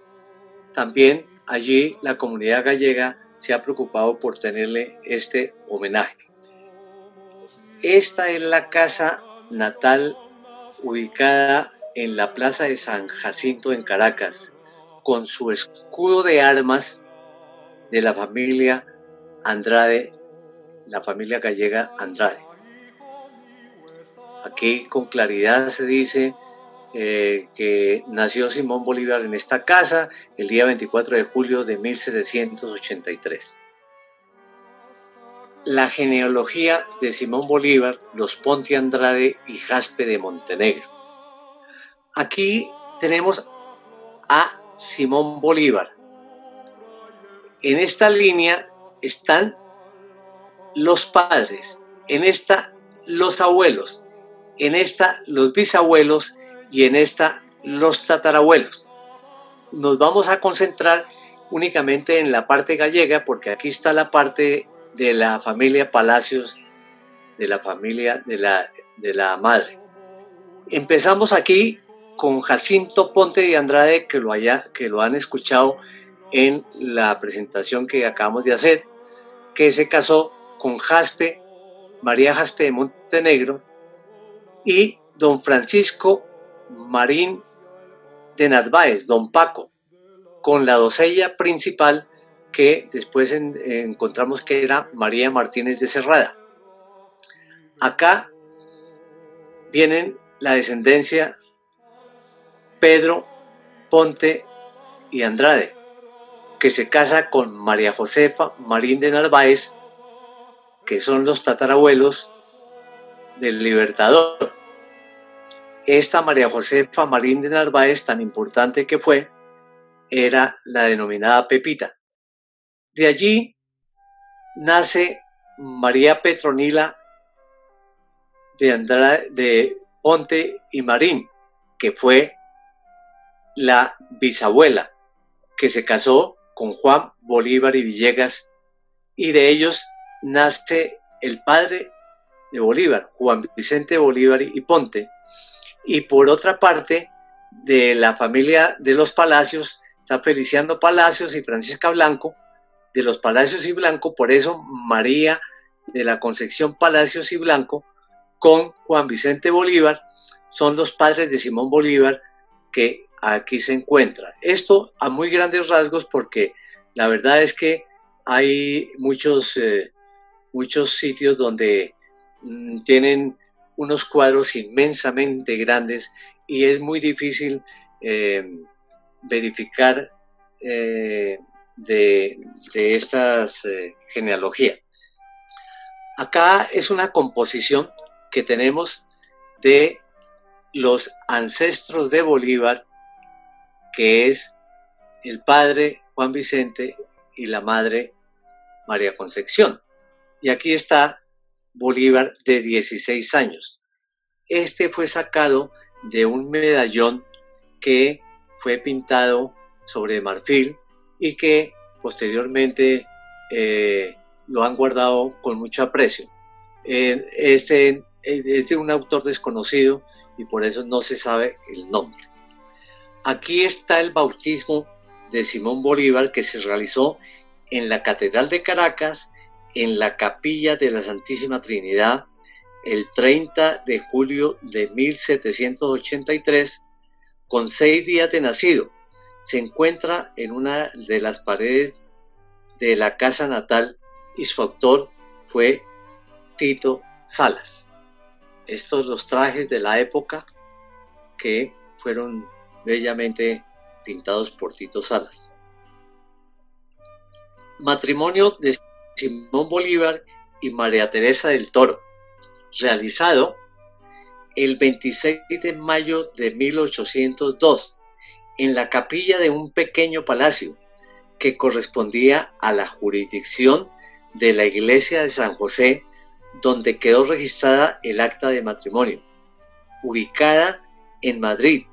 También allí la comunidad gallega se ha preocupado por tenerle este homenaje. Esta es la casa natal ubicada en la Plaza de San Jacinto en Caracas, con su escudo de armas de la familia Andrade, la familia gallega Andrade. Aquí con claridad se dice que nació Simón Bolívar en esta casa el día 24 de julio de 1783. La genealogía de Simón Bolívar, los Ponte Andrade y Jaspe de Montenegro. Aquí tenemos a Simón Bolívar. En esta línea están los padres, en esta los abuelos, en esta los bisabuelos y en esta los tatarabuelos. Nos vamos a concentrar únicamente en la parte gallega porque aquí está la parte de la familia Palacios, de la familia de la madre. Empezamos aquí con Jacinto Ponte de Andrade, que lo han escuchado en la presentación que acabamos de hacer, que se casó con María Jaspe de Montenegro, y don Francisco Marín de Narváez, don Paco, con la doncella principal que después encontramos que era María Martínez de Cerrada. Acá vienen la descendencia Pedro Ponte y Andrade, que se casa con María Josefa Marín de Narváez, que son los tatarabuelos del Libertador. Esta María Josefa Marín de Narváez, tan importante que fue, era la denominada Pepita. De allí nace María Petronila de Andrade, de Ponte y Marín, que fue la bisabuela, que se casó con Juan Bolívar y Villegas, y de ellos nace el padre de Bolívar, Juan Vicente Bolívar y Ponte, y por otra parte, de la familia de los Palacios, está Feliciano Palacios y Francisca Blanco, de los Palacios y Blanco, por eso María de la Concepción Palacios y Blanco, con Juan Vicente Bolívar, son los padres de Simón Bolívar que aquí se encuentran. Esto a muy grandes rasgos, porque la verdad es que hay muchos sitios donde tienen unos cuadros inmensamente grandes y es muy difícil verificar de estas genealogías. Acá es una composición que tenemos de los ancestros de Bolívar, que es el padre Juan Vicente y la madre María Concepción. Y aquí está Bolívar de 16 años. Este fue sacado de un medallón que fue pintado sobre marfil y que posteriormente lo han guardado con mucho aprecio. Es de un autor desconocido y por eso no se sabe el nombre. Aquí está el bautismo de Simón Bolívar, que se realizó en la Catedral de Caracas, en la Capilla de la Santísima Trinidad, el 30 de julio de 1783, con 6 días de nacido. Se encuentra en una de las paredes de la casa natal y su autor fue Tito Salas. Estos los trajes de la época que fueron bellamente pintados por Tito Salas. Matrimonio de Simón Bolívar y María Teresa del Toro, realizado el 26 de mayo de 1802 en la capilla de un pequeño palacio que correspondía a la jurisdicción de la iglesia de San José, donde quedó registrada el acta de matrimonio, ubicada en Madrid,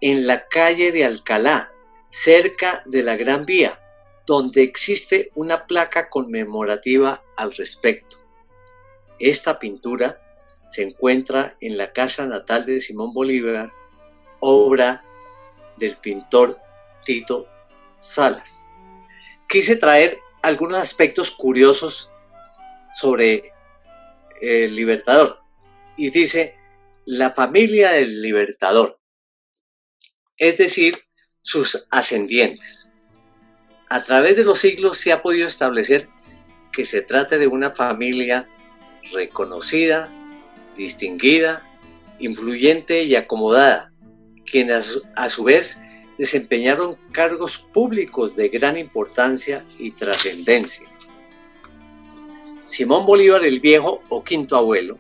en la calle de Alcalá, cerca de la Gran Vía, donde existe una placa conmemorativa al respecto. Esta pintura se encuentra en la casa natal de Simón Bolívar, obra del pintor Tito Salas. Quise traer algunos aspectos curiosos sobre el Libertador, y dice la familia del Libertador, es decir, sus ascendientes. A través de los siglos se ha podido establecer que se trata de una familia reconocida, distinguida, influyente y acomodada, quienes a su vez desempeñaron cargos públicos de gran importancia y trascendencia. Simón Bolívar el Viejo, o quinto abuelo,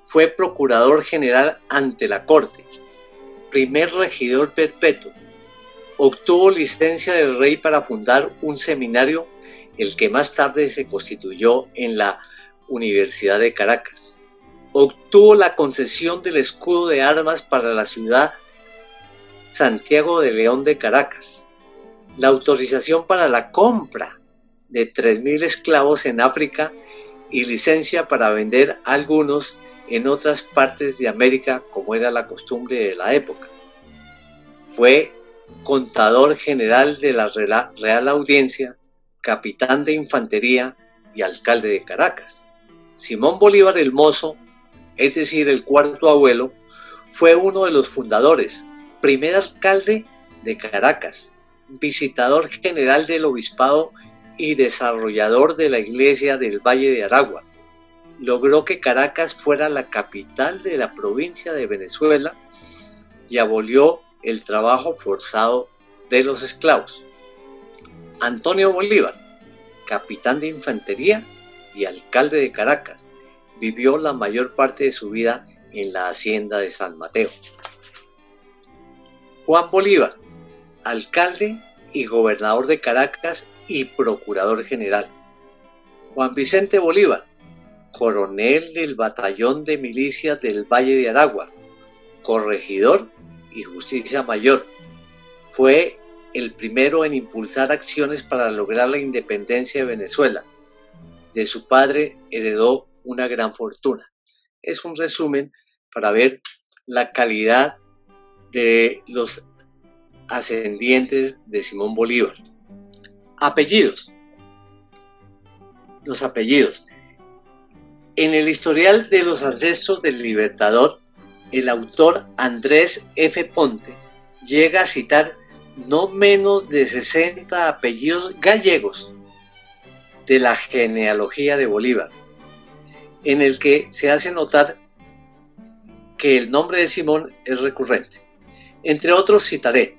fue procurador general ante la corte, primer regidor perpetuo, obtuvo licencia del rey para fundar un seminario, el que más tarde se constituyó en la Universidad de Caracas. Obtuvo la concesión del escudo de armas para la ciudad Santiago de León de Caracas, la autorización para la compra de 3.000 esclavos en África y licencia para vender algunos en otras partes de América, como era la costumbre de la época. Fue contador general de la Real Audiencia, capitán de infantería y alcalde de Caracas. Simón Bolívar el Mozo, es decir, el cuarto abuelo, fue uno de los fundadores, primer alcalde de Caracas, visitador general del obispado y desarrollador de la iglesia del Valle de Aragua. Logró que Caracas fuera la capital de la provincia de Venezuela y abolió el trabajo forzado de los esclavos. Antonio Bolívar, capitán de infantería y alcalde de Caracas, vivió la mayor parte de su vida en la hacienda de San Mateo. Juan Bolívar, alcalde y gobernador de Caracas y procurador general. Juan Vicente Bolívar, coronel del batallón de milicias del Valle de Aragua, corregidor y justicia mayor. Fue el primero en impulsar acciones para lograr la independencia de Venezuela. De su padre heredó una gran fortuna. Es un resumen para ver la calidad de los ascendientes de Simón Bolívar. Apellidos. Los apellidos. En el historial de los ancestros del Libertador, el autor Andrés F. Ponte llega a citar no menos de 60 apellidos gallegos de la genealogía de Bolívar, en el que se hace notar que el nombre de Simón es recurrente. Entre otros citaré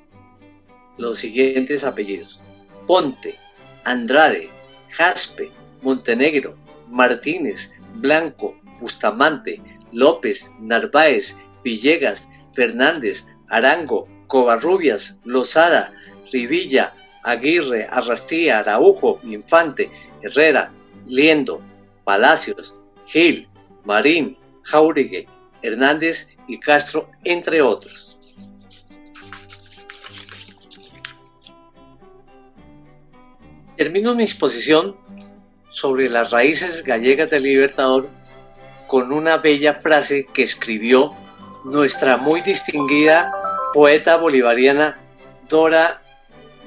los siguientes apellidos: Ponte, Andrade, Jaspe, Montenegro, Martínez, Blanco, Bustamante, López, Narváez, Villegas, Fernández, Arango, Covarrubias, Lozada, Rivilla, Aguirre, Arrastía, Araujo, Infante, Herrera, Liendo, Palacios, Gil, Marín, Jáuregui, Hernández y Castro, entre otros. Termino mi exposición sobre las raíces gallegas del Libertador con una bella frase que escribió nuestra muy distinguida poeta bolivariana Dora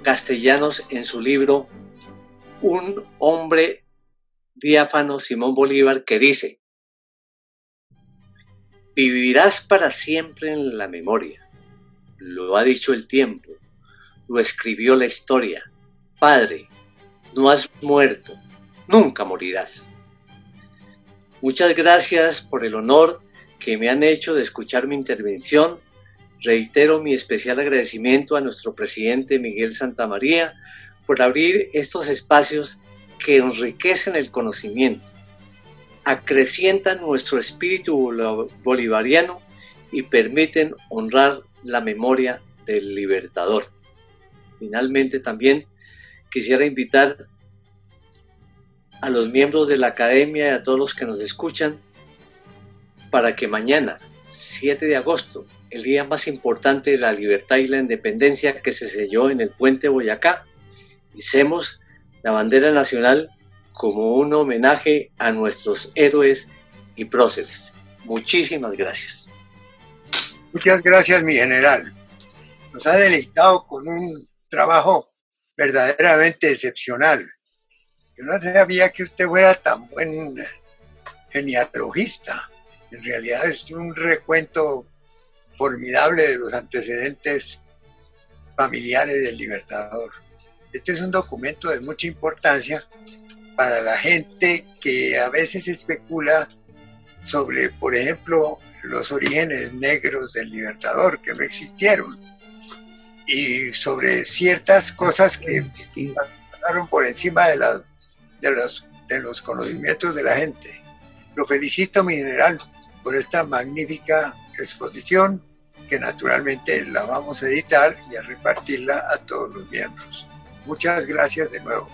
Castellanos en su libro Un hombre diáfano, Simón Bolívar, que dice: vivirás para siempre en la memoria. Lo ha dicho el tiempo, lo escribió la historia. Padre, no has muerto, nunca morirás. Muchas gracias por el honor que me han hecho de escuchar mi intervención. Reitero mi especial agradecimiento a nuestro presidente Miguel Santamaría por abrir estos espacios que enriquecen el conocimiento, acrecientan nuestro espíritu bolivariano y permiten honrar la memoria del Libertador. Finalmente, también quisiera invitar a los miembros de la academia y a todos los que nos escuchan para que mañana, 7 de agosto, el día más importante de la libertad y la independencia que se selló en el puente Boyacá, hicemos la bandera nacional como un homenaje a nuestros héroes y próceres. Muchísimas gracias.
Muchas gracias, mi general. Nos ha deleitado con un trabajo verdaderamente excepcional. Yo no sabía que usted fuera tan buen genealogista. En realidad es un recuento formidable de los antecedentes familiares del Libertador. Este es un documento de mucha importancia para la gente que a veces especula sobre, por ejemplo, los orígenes negros del Libertador, que no existieron, y sobre ciertas cosas que pasaron por encima de los conocimientos de la gente. Lo felicito, mi general, por esta magnífica exposición, que naturalmente la vamos a editar y a repartirla a todos los miembros. Muchas gracias de nuevo.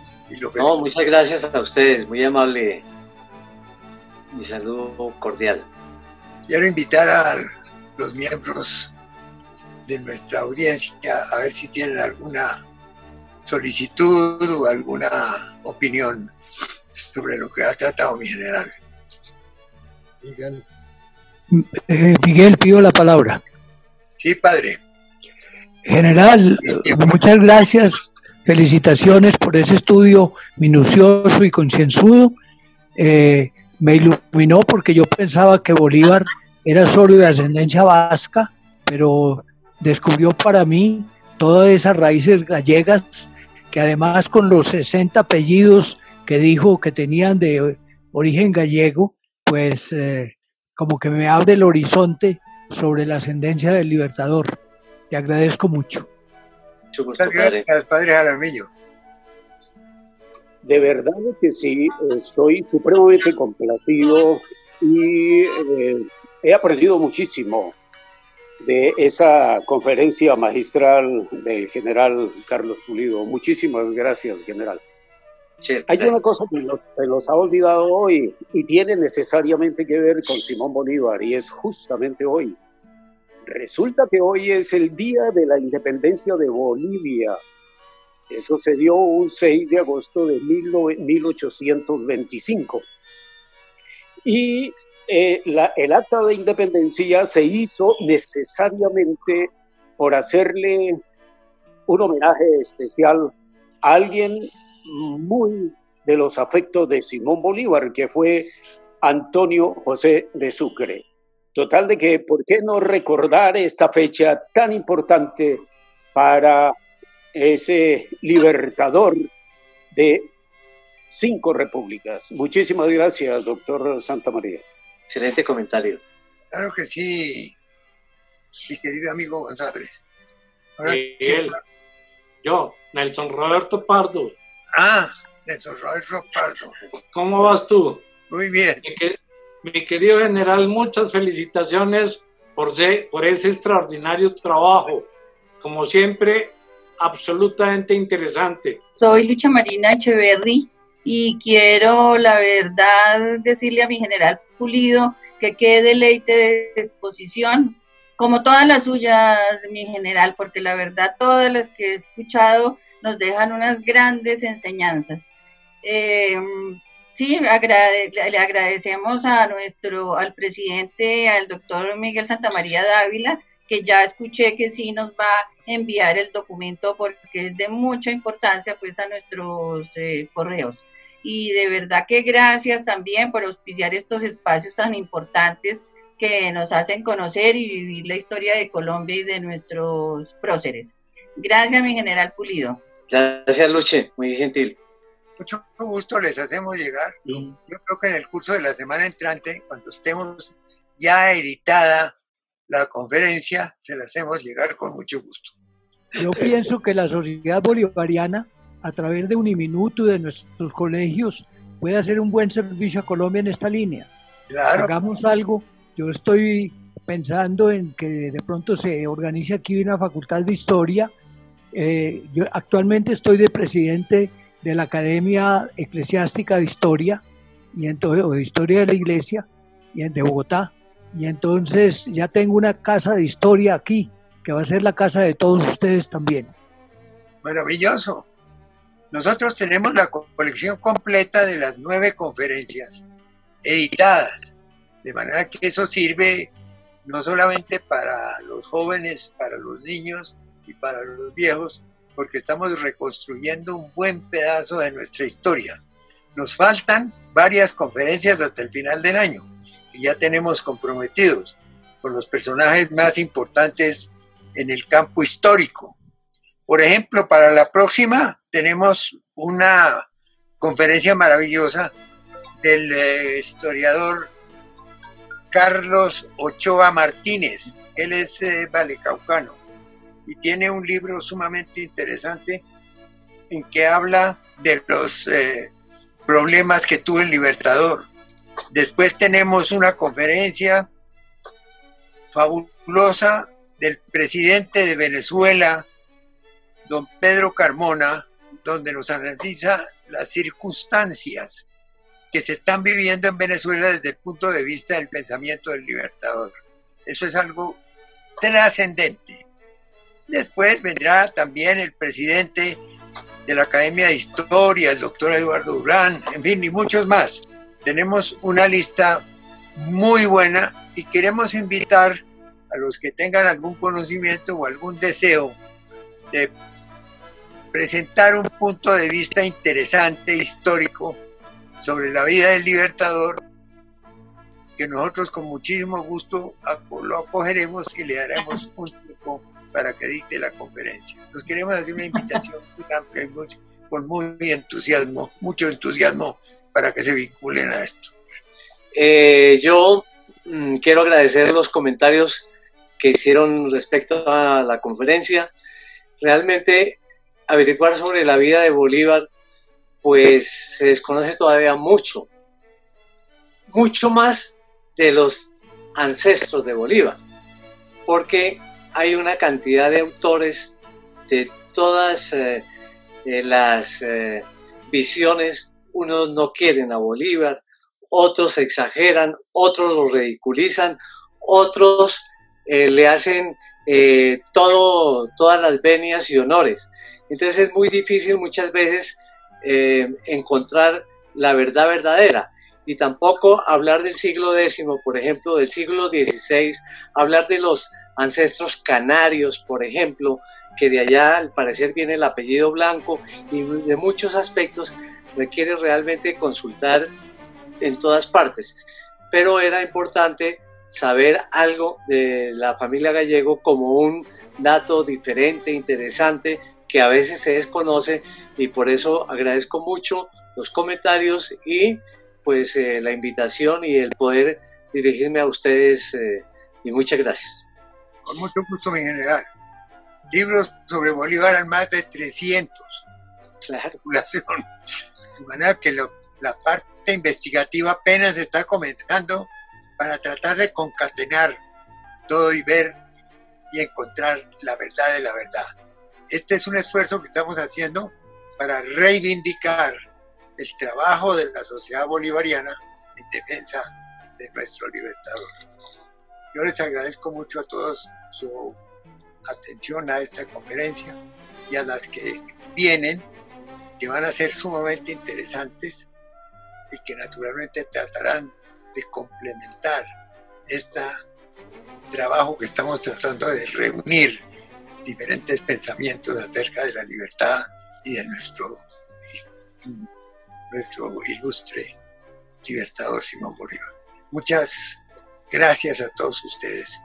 No, muchas gracias a ustedes, muy amable. Mi saludo cordial.
Quiero invitar a los miembros de nuestra audiencia a ver si tienen alguna solicitud o alguna opinión sobre lo que ha tratado mi general.
Miguel, pido la palabra.
Sí, padre.
General, muchas gracias, felicitaciones por ese estudio minucioso y concienzudo. Me iluminó porque yo pensaba que Bolívar era solo de ascendencia vasca, pero descubrió para mí todas esas raíces gallegas que además con los 60 apellidos que dijo que tenían de origen gallego, pues como que me abre el horizonte sobre la ascendencia del Libertador. Te agradezco mucho.
Mucho gusto,
padre. Gracias, padre Jaramillo.
De verdad que sí, estoy supremamente complacido y he aprendido muchísimo de esa conferencia magistral del general Carlos Pulido. Muchísimas gracias, general. Hay una cosa que se los ha olvidado hoy y tiene necesariamente que ver con Simón Bolívar, y es justamente hoy. Resulta que hoy es el día de la independencia de Bolivia. Eso se dio un 6 de agosto de 1825. Y el acta de independencia se hizo necesariamente por hacerle un homenaje especial a alguien muy de los afectos de Simón Bolívar, que fue Antonio José de Sucre. Total de que, ¿por qué no recordar esta fecha tan importante para ese libertador de 5 repúblicas? Muchísimas gracias, doctor Santamaría.
Excelente comentario.
Claro que sí, mi querido amigo González. Ahora,
yo, Nelson Roberto Pardo.
Nelson Roberto Pardo.
¿Cómo vas tú?
Muy bien.
Mi querido general, muchas felicitaciones por ese extraordinario trabajo. Como siempre, absolutamente interesante.
Soy Lucha Marina Echeverry y quiero, la verdad, decirle a mi general Pulido que qué deleite de exposición, como todas las suyas, mi general, porque la verdad todas las que he escuchado nos dejan unas grandes enseñanzas. Sí, le agradecemos al presidente, al doctor Miguel Santamaría Dávila, que ya escuché que sí nos va a enviar el documento porque es de mucha importancia pues a nuestros correos. Y de verdad que gracias también por auspiciar estos espacios tan importantes que nos hacen conocer y vivir la historia de Colombia y de nuestros próceres. Gracias, mi general Pulido.
Gracias, Luche, muy gentil.
Mucho gusto les hacemos llegar. Yo creo que en el curso de la semana entrante, cuando estemos ya editada la conferencia, se la hacemos llegar con mucho gusto.
Yo pienso que la sociedad bolivariana, a través de Uniminuto y de nuestros colegios, puede hacer un buen servicio a Colombia en esta línea.
Claro.
Hagamos algo. Yo estoy pensando en que de pronto se organice aquí una facultad de historia. Yo actualmente estoy de presidente de la Academia Eclesiástica de Historia, o de Historia de la Iglesia, de Bogotá, y entonces ya tengo una casa de historia aquí, que va a ser la casa de todos ustedes también.
Maravilloso. Nosotros tenemos la colección completa de las 9 conferencias editadas, de manera que eso sirve no solamente para los jóvenes, para los niños y para los viejos, porque estamos reconstruyendo un buen pedazo de nuestra historia. Nos faltan varias conferencias hasta el final del año, y ya tenemos comprometidos con los personajes más importantes en el campo histórico. Por ejemplo, para la próxima tenemos una conferencia maravillosa del historiador Carlos Ochoa Martínez. Él es valecaucano y tiene un libro sumamente interesante en que habla de los problemas que tuvo el Libertador. Después tenemos una conferencia fabulosa del presidente de Venezuela, don Pedro Carmona, donde nos analiza las circunstancias que se están viviendo en Venezuela desde el punto de vista del pensamiento del Libertador. Eso es algo trascendente. Después vendrá también el presidente de la Academia de Historia, el doctor Eduardo Durán, en fin, y muchos más. Tenemos una lista muy buena y queremos invitar a los que tengan algún conocimiento o algún deseo de presentar un punto de vista interesante, histórico, sobre la vida del Libertador, que nosotros con muchísimo gusto lo acogeremos y le daremos un tiempo para que dicte la conferencia. Nos queremos hacer una invitación muy amplia y con mucho entusiasmo para que se vinculen a esto.
Yo quiero agradecer los comentarios que hicieron respecto a la conferencia. Realmente averiguar sobre la vida de Bolívar, pues se desconoce todavía mucho más de los ancestros de Bolívar, porque hay una cantidad de autores de todas las visiones. Unos no quieren a Bolívar, otros exageran, otros lo ridiculizan, otros le hacen todas las venias y honores. Entonces es muy difícil muchas veces encontrar la verdad verdadera. y tampoco hablar del siglo X, por ejemplo, del siglo XVI, hablar de los ancestros canarios, por ejemplo, que de allá al parecer viene el apellido Blanco, y de muchos aspectos requiere realmente consultar en todas partes. Pero era importante saber algo de la familia Gallego como un dato diferente, interesante, que a veces se desconoce, y por eso agradezco mucho los comentarios y pues la invitación y el poder dirigirme a ustedes, y muchas gracias.
Con mucho gusto, mi general. Libros sobre Bolívar en más de 300.
Claro.
De manera que la parte investigativa apenas está comenzando para tratar de concatenar todo y ver y encontrar la verdad de la verdad. Este es un esfuerzo que estamos haciendo para reivindicar el trabajo de la sociedad bolivariana en defensa de nuestro libertador. Yo les agradezco mucho a todos su atención a esta conferencia y a las que vienen, que van a ser sumamente interesantes y que naturalmente tratarán de complementar este trabajo que estamos tratando de reunir diferentes pensamientos acerca de la libertad y de nuestro ilustre libertador Simón Bolívar. Muchas gracias a todos ustedes.